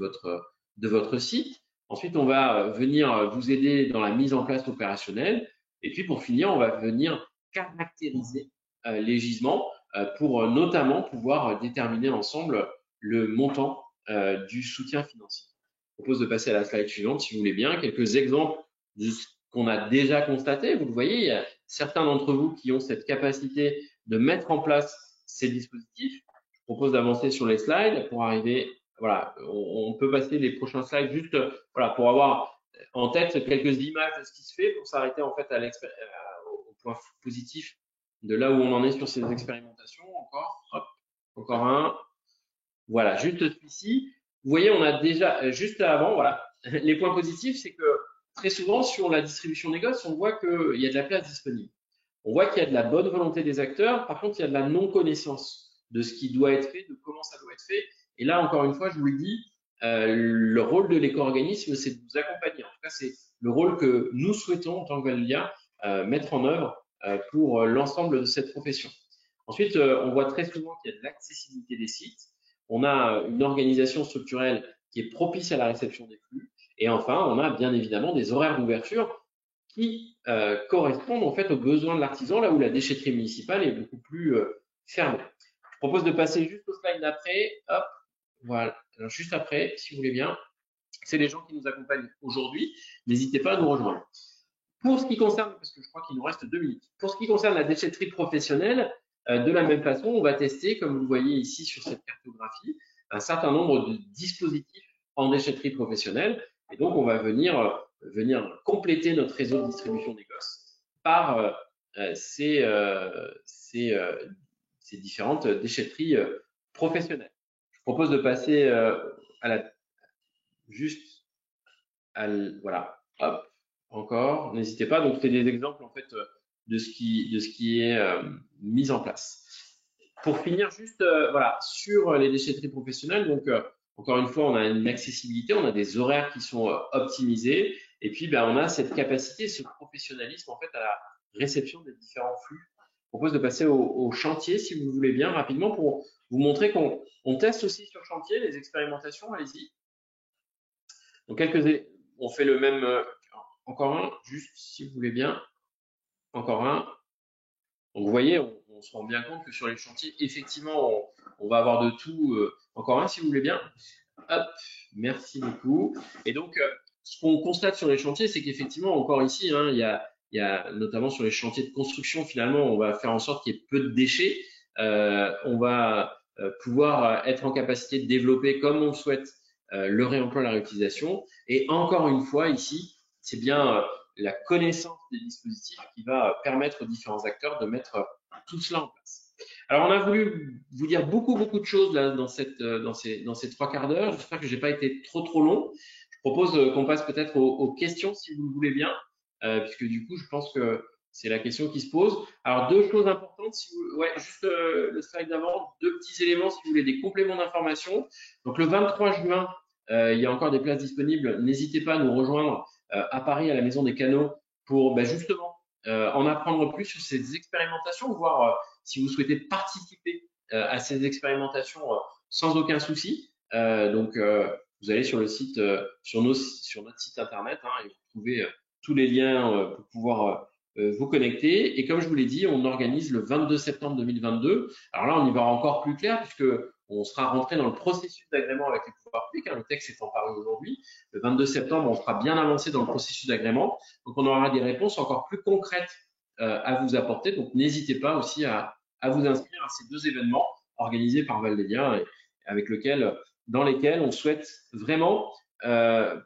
B: votre site. Ensuite, on va venir vous aider dans la mise en place opérationnelle. Et puis, pour finir, on va venir caractériser les gisements pour notamment pouvoir déterminer ensemble le montant du soutien financier. Je propose de passer à la slide suivante, si vous voulez bien. Quelques exemples de ce qu'on a déjà constaté. Vous le voyez, il y a certains d'entre vous qui ont cette capacité de mettre en place ces dispositifs. Je propose d'avancer sur les slides pour arriver. Voilà, on peut passer les prochains slides juste voilà, pour avoir en tête quelques images de ce qui se fait pour s'arrêter en fait au point positif de là où on en est sur ces expérimentations. Encore, hop, encore un. Voilà, juste celui-ci. Vous voyez, on a déjà, juste avant, voilà, les points positifs, c'est que très souvent sur la distribution des gosses, on voit qu'il y a de la place disponible. On voit qu'il y a de la bonne volonté des acteurs. Par contre, il y a de la non-connaissance de ce qui doit être fait, de comment ça doit être fait. Et là, encore une fois, je vous le dis, le rôle de l'éco-organisme, c'est de vous accompagner. En tout cas, c'est le rôle que nous souhaitons, en tant que Valelia, mettre en œuvre pour l'ensemble de cette profession. Ensuite, on voit très souvent qu'il y a de l'accessibilité des sites. On a une organisation structurelle qui est propice à la réception des flux. Et enfin, on a bien évidemment des horaires d'ouverture qui correspondent en fait aux besoins de l'artisan, là où la déchetterie municipale est beaucoup plus fermée. Je propose de passer juste au slide d'après. Hop, voilà. Alors, juste après, si vous voulez bien, c'est les gens qui nous accompagnent aujourd'hui. N'hésitez pas à nous rejoindre. Pour ce qui concerne, parce que je crois qu'il nous reste 2 minutes, pour ce qui concerne la déchetterie professionnelle, de la même façon, on va tester, comme vous le voyez ici sur cette cartographie, un certain nombre de dispositifs en déchetterie professionnelle. Et donc, on va venir compléter notre réseau de distribution des gosses par ces différentes déchetteries professionnelles. Je propose de passer juste voilà, hop, encore, n'hésitez pas. Donc, c'est des exemples en fait de ce qui est mis en place. Pour finir, juste voilà, sur les déchetteries professionnelles, donc encore une fois, on a une accessibilité, on a des horaires qui sont optimisés, et puis on a cette capacité, ce professionnalisme en fait à la réception des différents flux. Je propose de passer au chantier, si vous voulez bien, rapidement, pour vous montrer qu'on teste aussi sur chantier les expérimentations. Allez-y. Donc on fait le même, encore un, juste si vous voulez bien, encore un. Donc vous voyez, on se rend bien compte que sur les chantiers, effectivement, on va avoir de tout. Encore un si vous voulez bien. Hop, merci beaucoup. Et donc, ce qu'on constate sur les chantiers, c'est qu'effectivement, encore ici, hein, il y a notamment sur les chantiers de construction, finalement, on va faire en sorte qu'il y ait peu de déchets. On va pouvoir être en capacité de développer, comme on le souhaite, le réemploi, la réutilisation. Et encore une fois, ici, c'est bien la connaissance des dispositifs qui va permettre aux différents acteurs de mettre tout cela en place. Alors, on a voulu vous dire beaucoup de choses là dans ces 3 quarts d'heure. J'espère que j'ai pas été trop long. Je propose qu'on passe peut-être aux questions si vous le voulez bien, puisque du coup, je pense que c'est la question qui se pose. Alors, 2 choses importantes, si vous, ouais, juste le slide d'avant, 2 petits éléments si vous voulez des compléments d'information. Donc, le 23 juin, il y a encore des places disponibles. N'hésitez pas à nous rejoindre à Paris à la Maison des Canaux pour justement en apprendre plus sur ces expérimentations, voir si vous souhaitez participer à ces expérimentations sans aucun souci. Donc, vous allez sur le site, sur notre site internet, hein, et vous trouvez tous les liens pour pouvoir vous connecter. Et comme je vous l'ai dit, on organise le 22 septembre 2022. Alors là, on y va encore plus clair puisque on sera rentré dans le processus d'agrément avec les pouvoirs publics. Hein, le texte est paru aujourd'hui. Le 22 septembre, on sera bien avancé dans le processus d'agrément. Donc, on aura des réponses encore plus concrètes à vous apporter. Donc, n'hésitez pas aussi à vous inscrire à ces 2 événements organisés par Valdélia dans lesquels on souhaite vraiment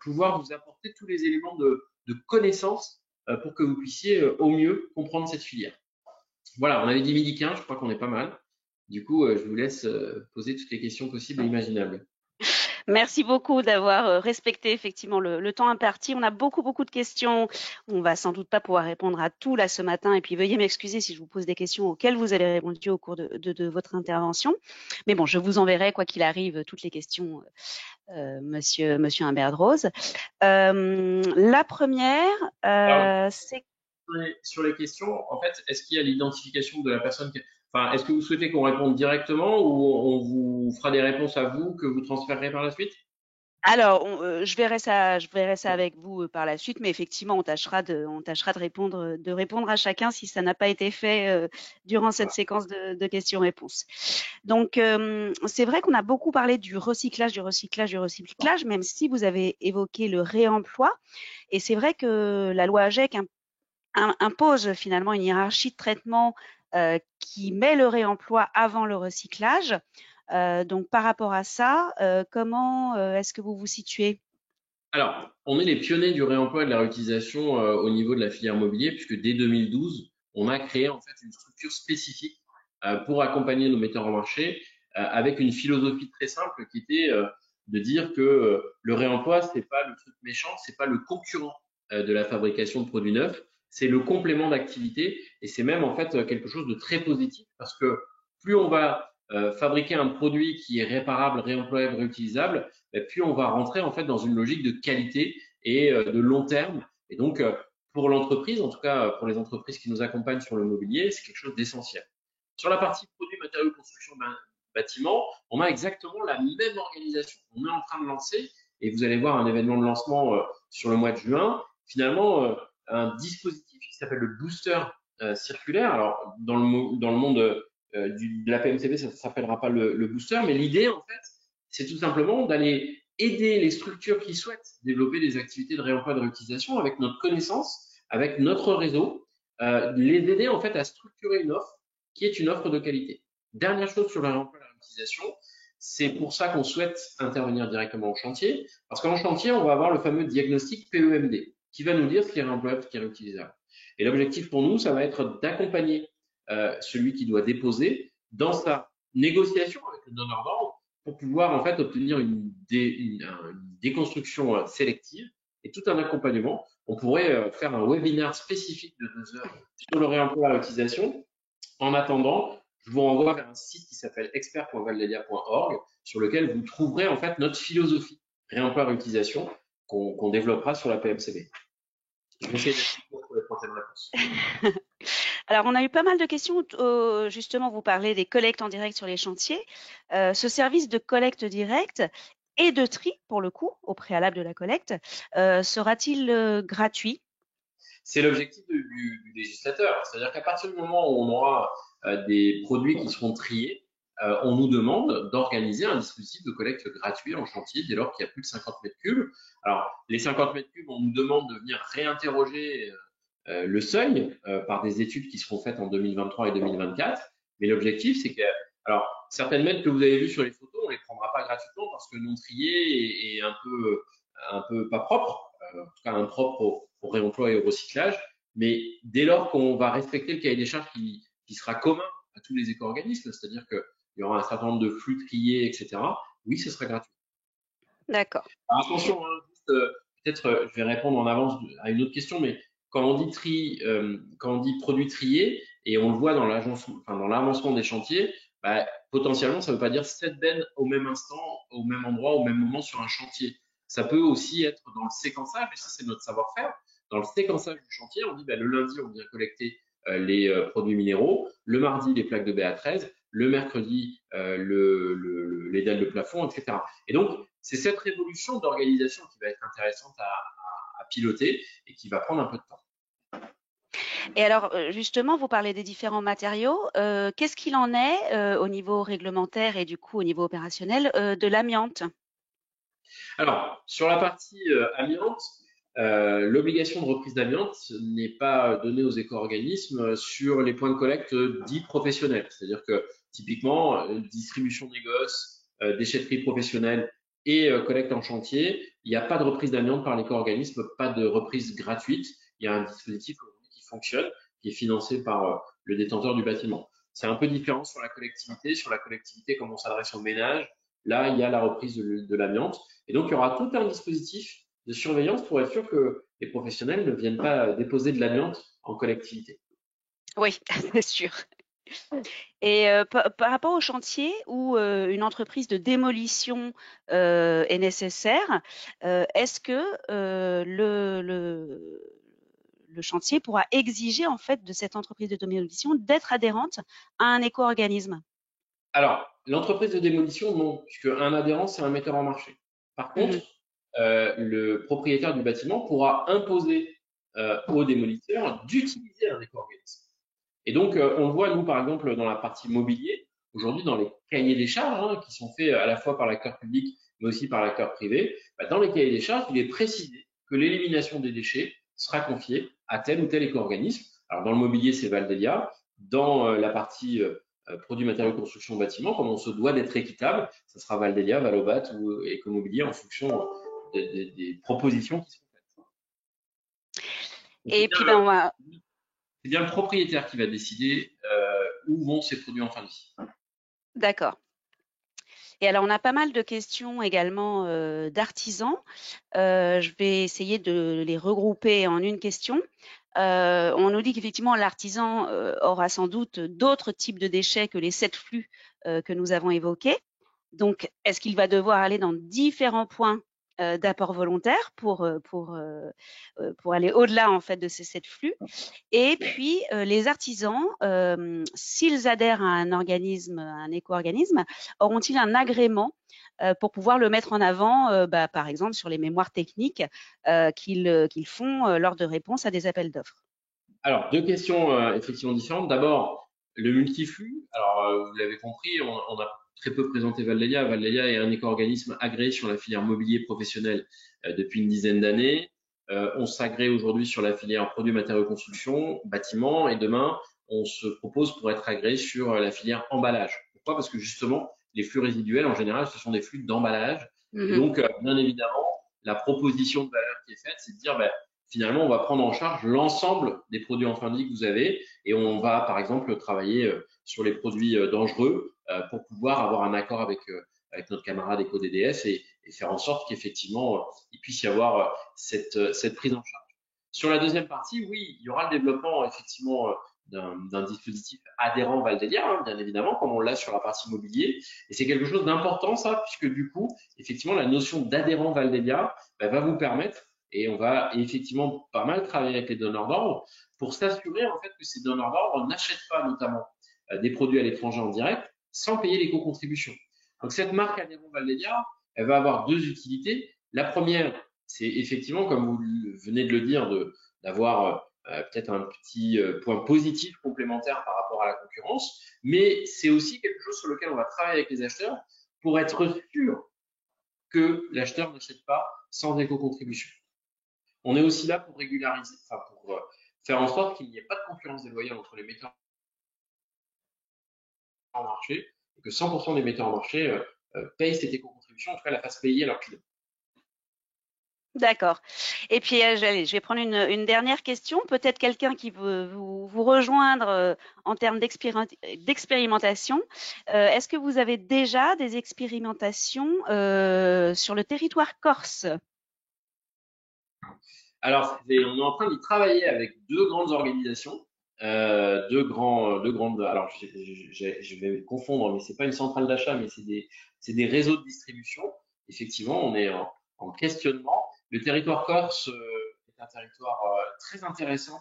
B: pouvoir vous apporter tous les éléments de connaissance pour que vous puissiez au mieux comprendre cette filière. Voilà, on avait dit 12h15, je crois qu'on est pas mal. Du coup, je vous laisse poser toutes les questions possibles et imaginables.
A: Merci beaucoup d'avoir respecté effectivement le temps imparti. On a beaucoup de questions. On va sans doute pas pouvoir répondre à tout là ce matin. Et puis veuillez m'excuser si je vous pose des questions auxquelles vous avez répondu au cours de votre intervention. Mais bon, je vous enverrai quoi qu'il arrive toutes les questions, Monsieur Humbert-Rose. La première, c'est
B: sur les questions, en fait, est-ce qu'il y a l'identification de la personne Enfin, est-ce que vous souhaitez qu'on réponde directement ou on vous fera des réponses à vous que vous transférerez par la suite?
A: Alors, je verrai ça avec vous par la suite, mais effectivement, on tâchera de répondre à chacun si ça n'a pas été fait durant cette séquence de questions-réponses. Donc, c'est vrai qu'on a beaucoup parlé du recyclage, du recyclage, du recyclage, même si vous avez évoqué le réemploi. Et c'est vrai que la loi AGEC impose finalement une hiérarchie de traitement qui met le réemploi avant le recyclage. Donc, par rapport à ça, comment est-ce que vous vous situez?
B: Alors, on est les pionniers du réemploi et de la réutilisation au niveau de la filière mobilier, puisque dès 2012, on a créé en fait une structure spécifique pour accompagner nos metteurs en marché, avec une philosophie très simple qui était de dire que le réemploi, c'est pas le truc méchant, c'est pas le concurrent de la fabrication de produits neufs, c'est le complément d'activité, et c'est même en fait quelque chose de très positif, parce que plus on va fabriquer un produit qui est réparable, réemployable, réutilisable, puis on va rentrer en fait dans une logique de qualité et de long terme. Et donc, pour l'entreprise, en tout cas pour les entreprises qui nous accompagnent sur le mobilier, c'est quelque chose d'essentiel. Sur la partie produits, matériaux, construction, bâtiment, on a exactement la même organisation. On est en train de lancer, et vous allez voir un événement de lancement sur le mois de juin, finalement un dispositif qui s'appelle le booster circulaire. Alors, dans le monde de la PMCB, ça ne s'appellera pas le booster, mais l'idée, en fait, c'est tout simplement d'aller aider les structures qui souhaitent développer des activités de réemploi et de réutilisation avec notre connaissance, avec notre réseau, les aider en fait à structurer une offre qui est une offre de qualité. Dernière chose sur le réemploi et la réutilisation, c'est pour ça qu'on souhaite intervenir directement au chantier, parce qu'en chantier, on va avoir le fameux diagnostic PEMD, qui va nous dire ce qui est réemployable, ce qui est réutilisable. Et l'objectif pour nous, ça va être d'accompagner celui qui doit déposer dans sa négociation avec le donneur d'ordre pour pouvoir en fait obtenir une déconstruction sélective et tout un accompagnement. On pourrait faire un webinaire spécifique de 2 heures sur le réemploi et la réutilisation. En attendant, je vous renvoie vers un site qui s'appelle expert.valdelia.org sur lequel vous trouverez en fait notre philosophie réemploi et réutilisation qu'on développera sur la PMCB. Je vais essayer d'être court pour les prochaines réponses.
A: Alors, on a eu pas mal de questions. Justement, vous parlez des collectes en direct sur les chantiers. Ce service de collecte directe et de tri, pour le coup, au préalable de la collecte, sera-t-il gratuit?
B: C'est l'objectif du législateur. C'est-à-dire qu'à partir du moment où on aura des produits qui seront triés, on nous demande d'organiser un dispositif de collecte gratuit en chantier dès lors qu'il y a plus de 50 mètres cubes. Alors, les 50 mètres cubes, on nous demande de venir réinterroger le seuil par des études qui seront faites en 2023 et 2024. Mais l'objectif, c'est que, alors, certaines mètres que vous avez vues sur les photos, on les prendra pas gratuitement parce que non trié et un peu pas propre, en tout cas impropre au réemploi et au recyclage. Mais dès lors qu'on va respecter le cahier des charges qui sera commun à tous les éco-organismes, c'est-à-dire qu'il y aura un certain nombre de flux triés, etc., oui, ce sera gratuit.
A: D'accord.
B: Alors attention, hein, juste, peut-être je vais répondre en avance à une autre question, mais quand on dit quand on dit produit trié, et on le voit dans dans l'avancement des chantiers, bah, potentiellement, ça ne veut pas dire 7 bennes au même instant, au même endroit, au même moment sur un chantier. Ça peut aussi être dans le séquençage, et ça c'est notre savoir-faire. Dans le séquençage du chantier, on dit bah, le lundi, on vient collecter les produits minéraux, le mardi, les plaques de BA13, le mercredi, les dalles de plafond, etc. Et donc, c'est cette révolution d'organisation qui va être intéressante à piloter et qui va prendre un peu de temps.
A: Et alors, justement, vous parlez des différents matériaux. Qu'est-ce qu'il en est au niveau réglementaire et du coup au niveau opérationnel de l'amiante?
B: Alors, sur la partie amiante, l'obligation de reprise d'amiante n'est pas donnée aux éco-organismes sur les points de collecte dits professionnels. C'est-à-dire que typiquement, distribution négoce, déchetterie professionnelle et collecte en chantier, il n'y a pas de reprise d'amiante par l'éco-organisme, pas de reprise gratuite. Il y a un dispositif qui fonctionne, qui est financé par le détenteur du bâtiment. C'est un peu différent sur la collectivité. Sur la collectivité, comme on s'adresse aux ménages, là, il y a la reprise de l'amiante. Et donc, il y aura tout un dispositif de surveillance pour être sûr que les professionnels ne viennent pas déposer de l'amiante en collectivité.
A: Oui, c'est sûr. Et par rapport au chantier où une entreprise de démolition est nécessaire, est-ce que le chantier pourra exiger en fait de cette entreprise de démolition d'être adhérente à un éco-organisme?
B: Alors, l'entreprise de démolition, non, puisque un adhérent, c'est un metteur en marché. Par contre,
A: Mhm.
B: le propriétaire du bâtiment pourra imposer aux démolisseurs d'utiliser un éco-organisme. Et donc, on le voit, nous, par exemple, dans la partie mobilier, aujourd'hui, dans les cahiers des charges, qui sont faits à la fois par l'acteur public, mais aussi par l'acteur privé, dans les cahiers des charges, il est précisé que l'élimination des déchets sera confiée à tel ou tel éco-organisme. Alors, dans le mobilier, c'est Valdelia. Dans la partie produits, matériaux, construction, bâtiment, comme on se doit d'être équitable, ça sera Valdelia, Valobat ou Ecomobilier en fonction des propositions qui sont faites.
A: Et puis, on va...
B: C'est bien le propriétaire qui va décider où vont ces produits en fin de vie.
A: D'accord. Et alors, on a pas mal de questions également d'artisans. Je vais essayer de les regrouper en une question. On nous dit qu'effectivement, l'artisan aura sans doute d'autres types de déchets que les 7 flux que nous avons évoqués. Donc, est-ce qu'il va devoir aller dans différents points d'apport volontaire pour aller au-delà en fait de ces 7 flux? Et puis, les artisans, s'ils adhèrent à un organisme, un éco-organisme, auront-ils un agrément pour pouvoir le mettre en avant, par exemple, sur les mémoires techniques qu'ils font lors de réponses à des appels d'offres?
B: Alors, deux questions effectivement différentes. D'abord, le multiflux. Alors, vous l'avez compris, on a très peu présenté Valdelia. Valdelia est un éco-organisme agréé sur la filière mobilier professionnel depuis une dizaine d'années. On s'agrée aujourd'hui sur la filière produits, matériaux, construction, bâtiment, et demain, on se propose pour être agréé sur la filière emballage. Pourquoi? Parce que justement, les flux résiduels, en général, ce sont des flux d'emballage. Et donc, bien évidemment, la proposition de valeur qui est faite, c'est de dire, finalement, on va prendre en charge l'ensemble des produits en fin de vie que vous avez et on va, par exemple, travailler sur les produits dangereux pour pouvoir avoir un accord avec notre camarade EcoDDS et faire en sorte qu'effectivement, il puisse y avoir cette prise en charge. Sur la deuxième partie, oui, il y aura le développement effectivement d'un dispositif adhérent Valdelia, bien évidemment, comme on l'a sur la partie mobilier. Et c'est quelque chose d'important, ça, puisque du coup, effectivement, la notion d'adhérent Valdelia va vous permettre, et on va effectivement pas mal travailler avec les donneurs d'ordre, pour s'assurer en fait que ces donneurs d'ordre n'achètent pas notamment des produits à l'étranger en direct sans payer l'éco-contribution. Donc cette marque adhérent Valdelia, elle va avoir deux utilités. La première, c'est effectivement, comme vous venez de le dire, d'avoir peut-être un petit point positif complémentaire par rapport à la concurrence, mais c'est aussi quelque chose sur lequel on va travailler avec les acheteurs pour être sûr que l'acheteur n'achète pas sans éco-contribution. On est aussi là pour régulariser, enfin pour faire en sorte qu'il n'y ait pas de concurrence déloyale entre les metteurs en marché et que 100% des metteurs en marché payent cette éco-contribution, en tout cas la fassent payer à leurs clients.
A: D'accord. Et puis, je vais prendre une dernière question. Peut-être quelqu'un qui veut vous rejoindre en termes d'expérimentation. Est-ce que vous avez déjà des expérimentations sur le territoire corse?
B: Alors, on est en train d'y travailler avec deux grandes organisations, deux grandes. Alors, je vais confondre, mais c'est pas une centrale d'achat, mais c'est des réseaux de distribution. Effectivement, on est en questionnement. Le territoire corse est un territoire très intéressant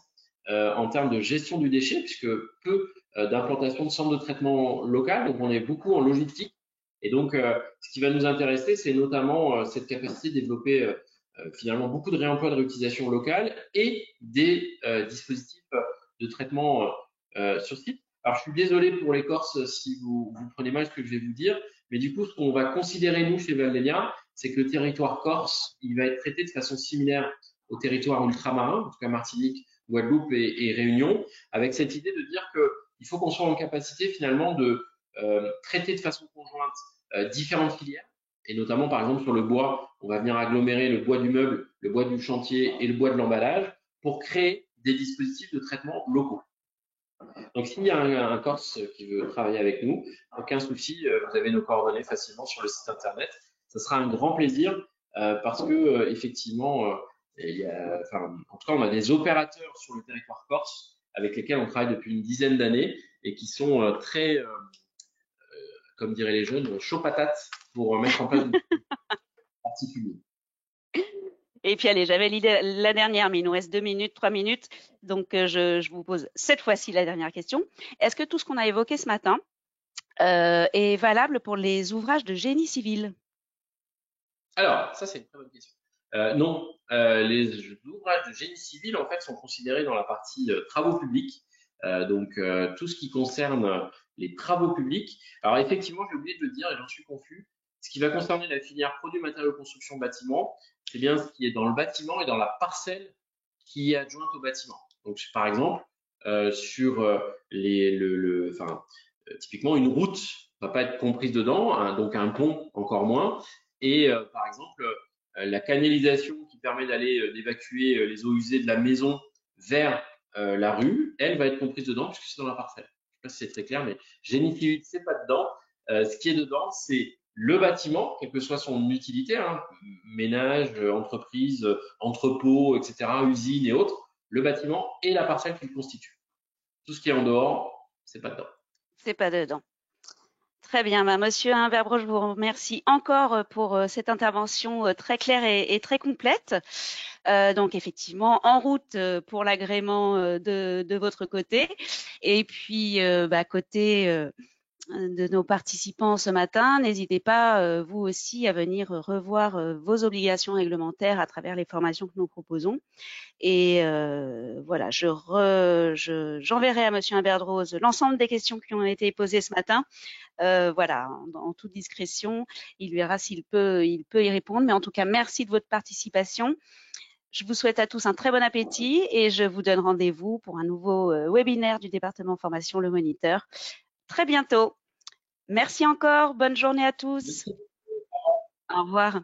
B: en termes de gestion du déchet, puisque peu d'implantation de centres de traitement local, donc on est beaucoup en logistique. Et donc, ce qui va nous intéresser, c'est notamment cette capacité de développer finalement beaucoup de réemploi de réutilisation locale et des dispositifs de traitement sur site. Alors, je suis désolé pour les Corses si vous prenez mal ce que je vais vous dire, mais du coup, ce qu'on va considérer, nous, chez Valdelia, c'est que le territoire corse, il va être traité de façon similaire au territoire ultramarin, en tout cas Martinique, Guadeloupe et Réunion, avec cette idée de dire qu'il faut qu'on soit en capacité finalement de traiter de façon conjointe différentes filières, et notamment par exemple sur le bois, on va venir agglomérer le bois du meuble, le bois du chantier et le bois de l'emballage pour créer des dispositifs de traitement locaux. Donc s'il y a un Corse qui veut travailler avec nous, aucun souci, vous avez nos coordonnées facilement sur le site internet. Ce sera un grand plaisir parce que effectivement, en tout cas, on a des opérateurs sur le territoire corse avec lesquels on travaille depuis une dizaine d'années et qui sont très, comme diraient les jeunes, chaud patate pour mettre en place des particuliers.
A: Et puis allez, j'avais l'idée la dernière, mais il nous reste 2 minutes, 3 minutes. Donc je vous pose cette fois-ci la dernière question. Est-ce que tout ce qu'on a évoqué ce matin est valable pour les ouvrages de génie civil?
B: Alors, ça c'est une très bonne question. Non, les ouvrages de génie civil en fait sont considérés dans la partie travaux publics. Tout ce qui concerne les travaux publics. Alors effectivement, j'ai oublié de le dire et j'en suis confus. Ce qui va concerner la filière produits, matériaux, construction, bâtiment, c'est bien ce qui est dans le bâtiment et dans la parcelle qui est adjointe au bâtiment. Donc par exemple, sur typiquement une route va pas être comprise dedans, hein, donc un pont encore moins. Et par exemple, la canalisation qui permet d'évacuer les eaux usées de la maison vers la rue, elle va être comprise dedans puisque c'est dans la parcelle. Je sais pas si c'est très clair, mais génie civil, c'est pas dedans. Ce qui est dedans, c'est le bâtiment, quelle que soit son utilité, hein, ménage, entreprise, entrepôt, etc., usine et autres, le bâtiment et la parcelle qui le constitue. Tout ce qui est en dehors, c'est pas dedans.
A: C'est pas dedans. Très bien, bah, Monsieur Humbert-Broch, je vous remercie encore pour cette intervention très claire et très complète. Donc effectivement, en route pour l'agrément de votre côté. Et puis, côté de nos participants ce matin, n'hésitez pas, vous aussi, à venir revoir vos obligations réglementaires à travers les formations que nous proposons. Et voilà, j'enverrai à Monsieur Humbert-Rose l'ensemble des questions qui ont été posées ce matin. Voilà, en toute discrétion, il verra il peut y répondre. Mais en tout cas, merci de votre participation. Je vous souhaite à tous un très bon appétit et je vous donne rendez-vous pour un nouveau webinaire du département formation Le Moniteur très bientôt. Merci encore, bonne journée à tous.
B: Merci.
A: Au revoir.